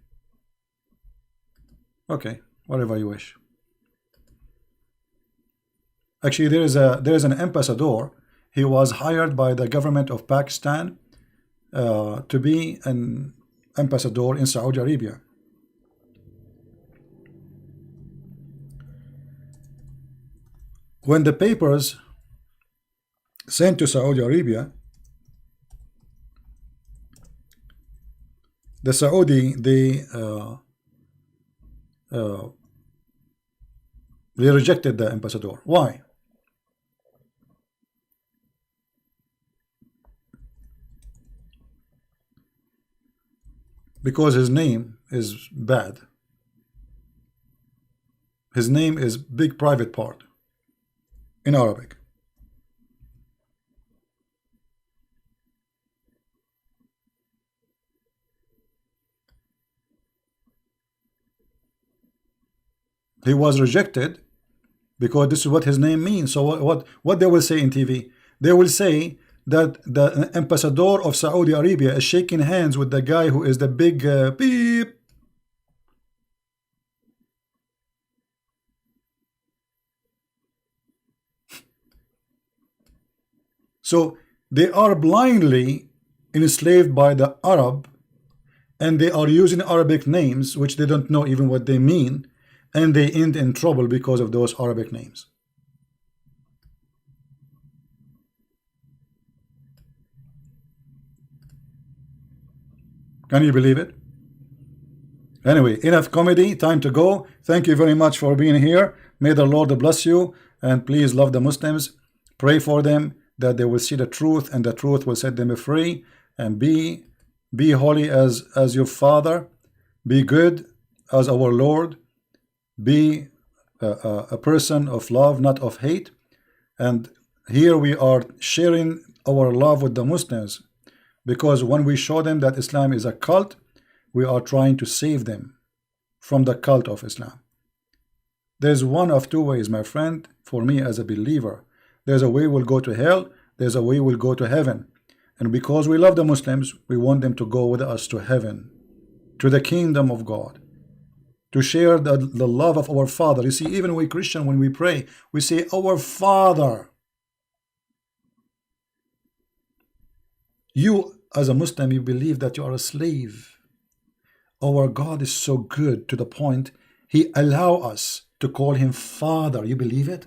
Okay, whatever you wish. Actually, there is an ambassador. He was hired by the government of Pakistan to be an ambassador in Saudi Arabia. When the papers sent to Saudi Arabia, the Saudi, they rejected the ambassador. Why? Because his name is bad. His name is big private part in Arabic. He was rejected because this is what his name means. So what they will say in TV? They will say that the ambassador of Saudi Arabia is shaking hands with the guy who is the big beep. So they are blindly enslaved by the Arab, and they are using Arabic names which they don't know even what they mean, and they end in trouble because of those Arabic names. Can you believe it? Anyway, enough comedy, time to go. Thank you very much for being here. May the Lord bless you, and please love the Muslims. Pray for them that they will see the truth, and the truth will set them free. And be holy as your Father. Be good as our Lord. Be a person of love, not of hate. And here we are sharing our love with the Muslims, because when we show them that Islam is a cult, we are trying to save them from the cult of Islam. There's one of two ways, my friend, for me as a believer. There's a way we'll go to hell, there's a way we'll go to heaven. And because we love the Muslims, we want them to go with us to heaven, to the kingdom of God, to share the love of our Father. You see, even we Christian, when we pray, we say, our Father. You, as a Muslim, you believe that you are a slave. Our God is so good to the point He allows us to call Him Father. You believe it?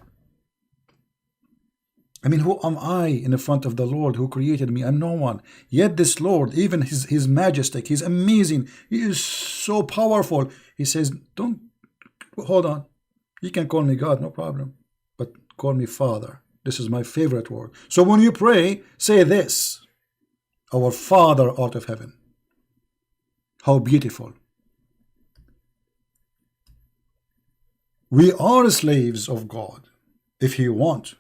I mean, who am I in the front of the Lord who created me? I'm no one. Yet this Lord, even His majestic, He's amazing. He is so powerful. He says, don't, hold on. You can call me God, no problem. But call me Father. This is my favorite word. So when you pray, say this. Our Father art of heaven. How beautiful. We are slaves of God if He wants.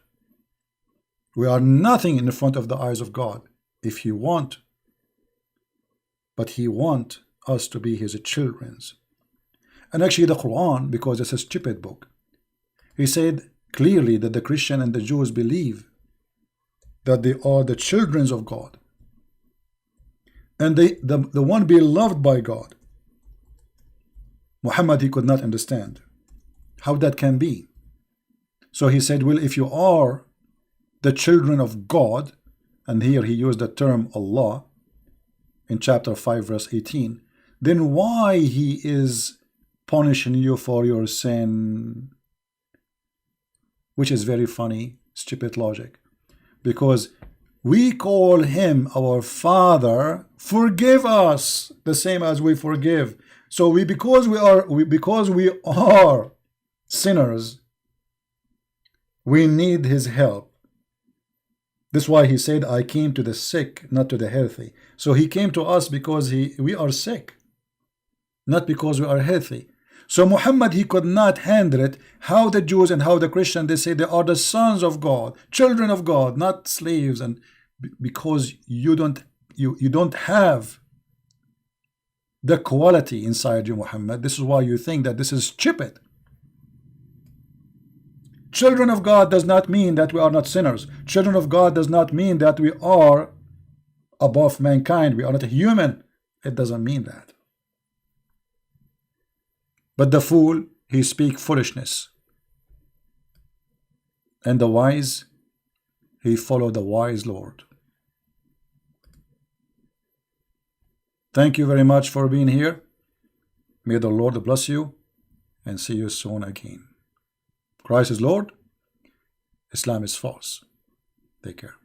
We are nothing in the front of the eyes of God if He wants. But He wants us to be His children. And actually the Quran, because it's a stupid book, He said clearly that the Christian and the Jews believe that they are the children of God. And the one beloved by God. Muhammad, he could not understand how that can be. So he said, well, if you are the children of God, and here he used the term Allah in chapter 5 verse 18, then why He is punishing you for your sin? Which is very funny, stupid logic. Because we call Him our Father, forgive us the same as we forgive. So because we are sinners, we need His help. This is why He said, I came to the sick, not to the healthy. So He came to us because we are sick, not because we are healthy. So Muhammad, he could not handle it. How the Jews and how the Christians, they say they are the sons of God, children of God, not slaves. And because you don't have the quality inside you, Muhammad. This is why you think that this is stupid. Children of God does not mean that we are not sinners. Children of God does not mean that we are above mankind. We are not a human. It doesn't mean that. But the fool, he speak foolishness, and the wise, he follow the wise Lord. Thank you very much for being here. May the Lord bless you, and see you soon again. Christ is Lord, Islam is false. Take care.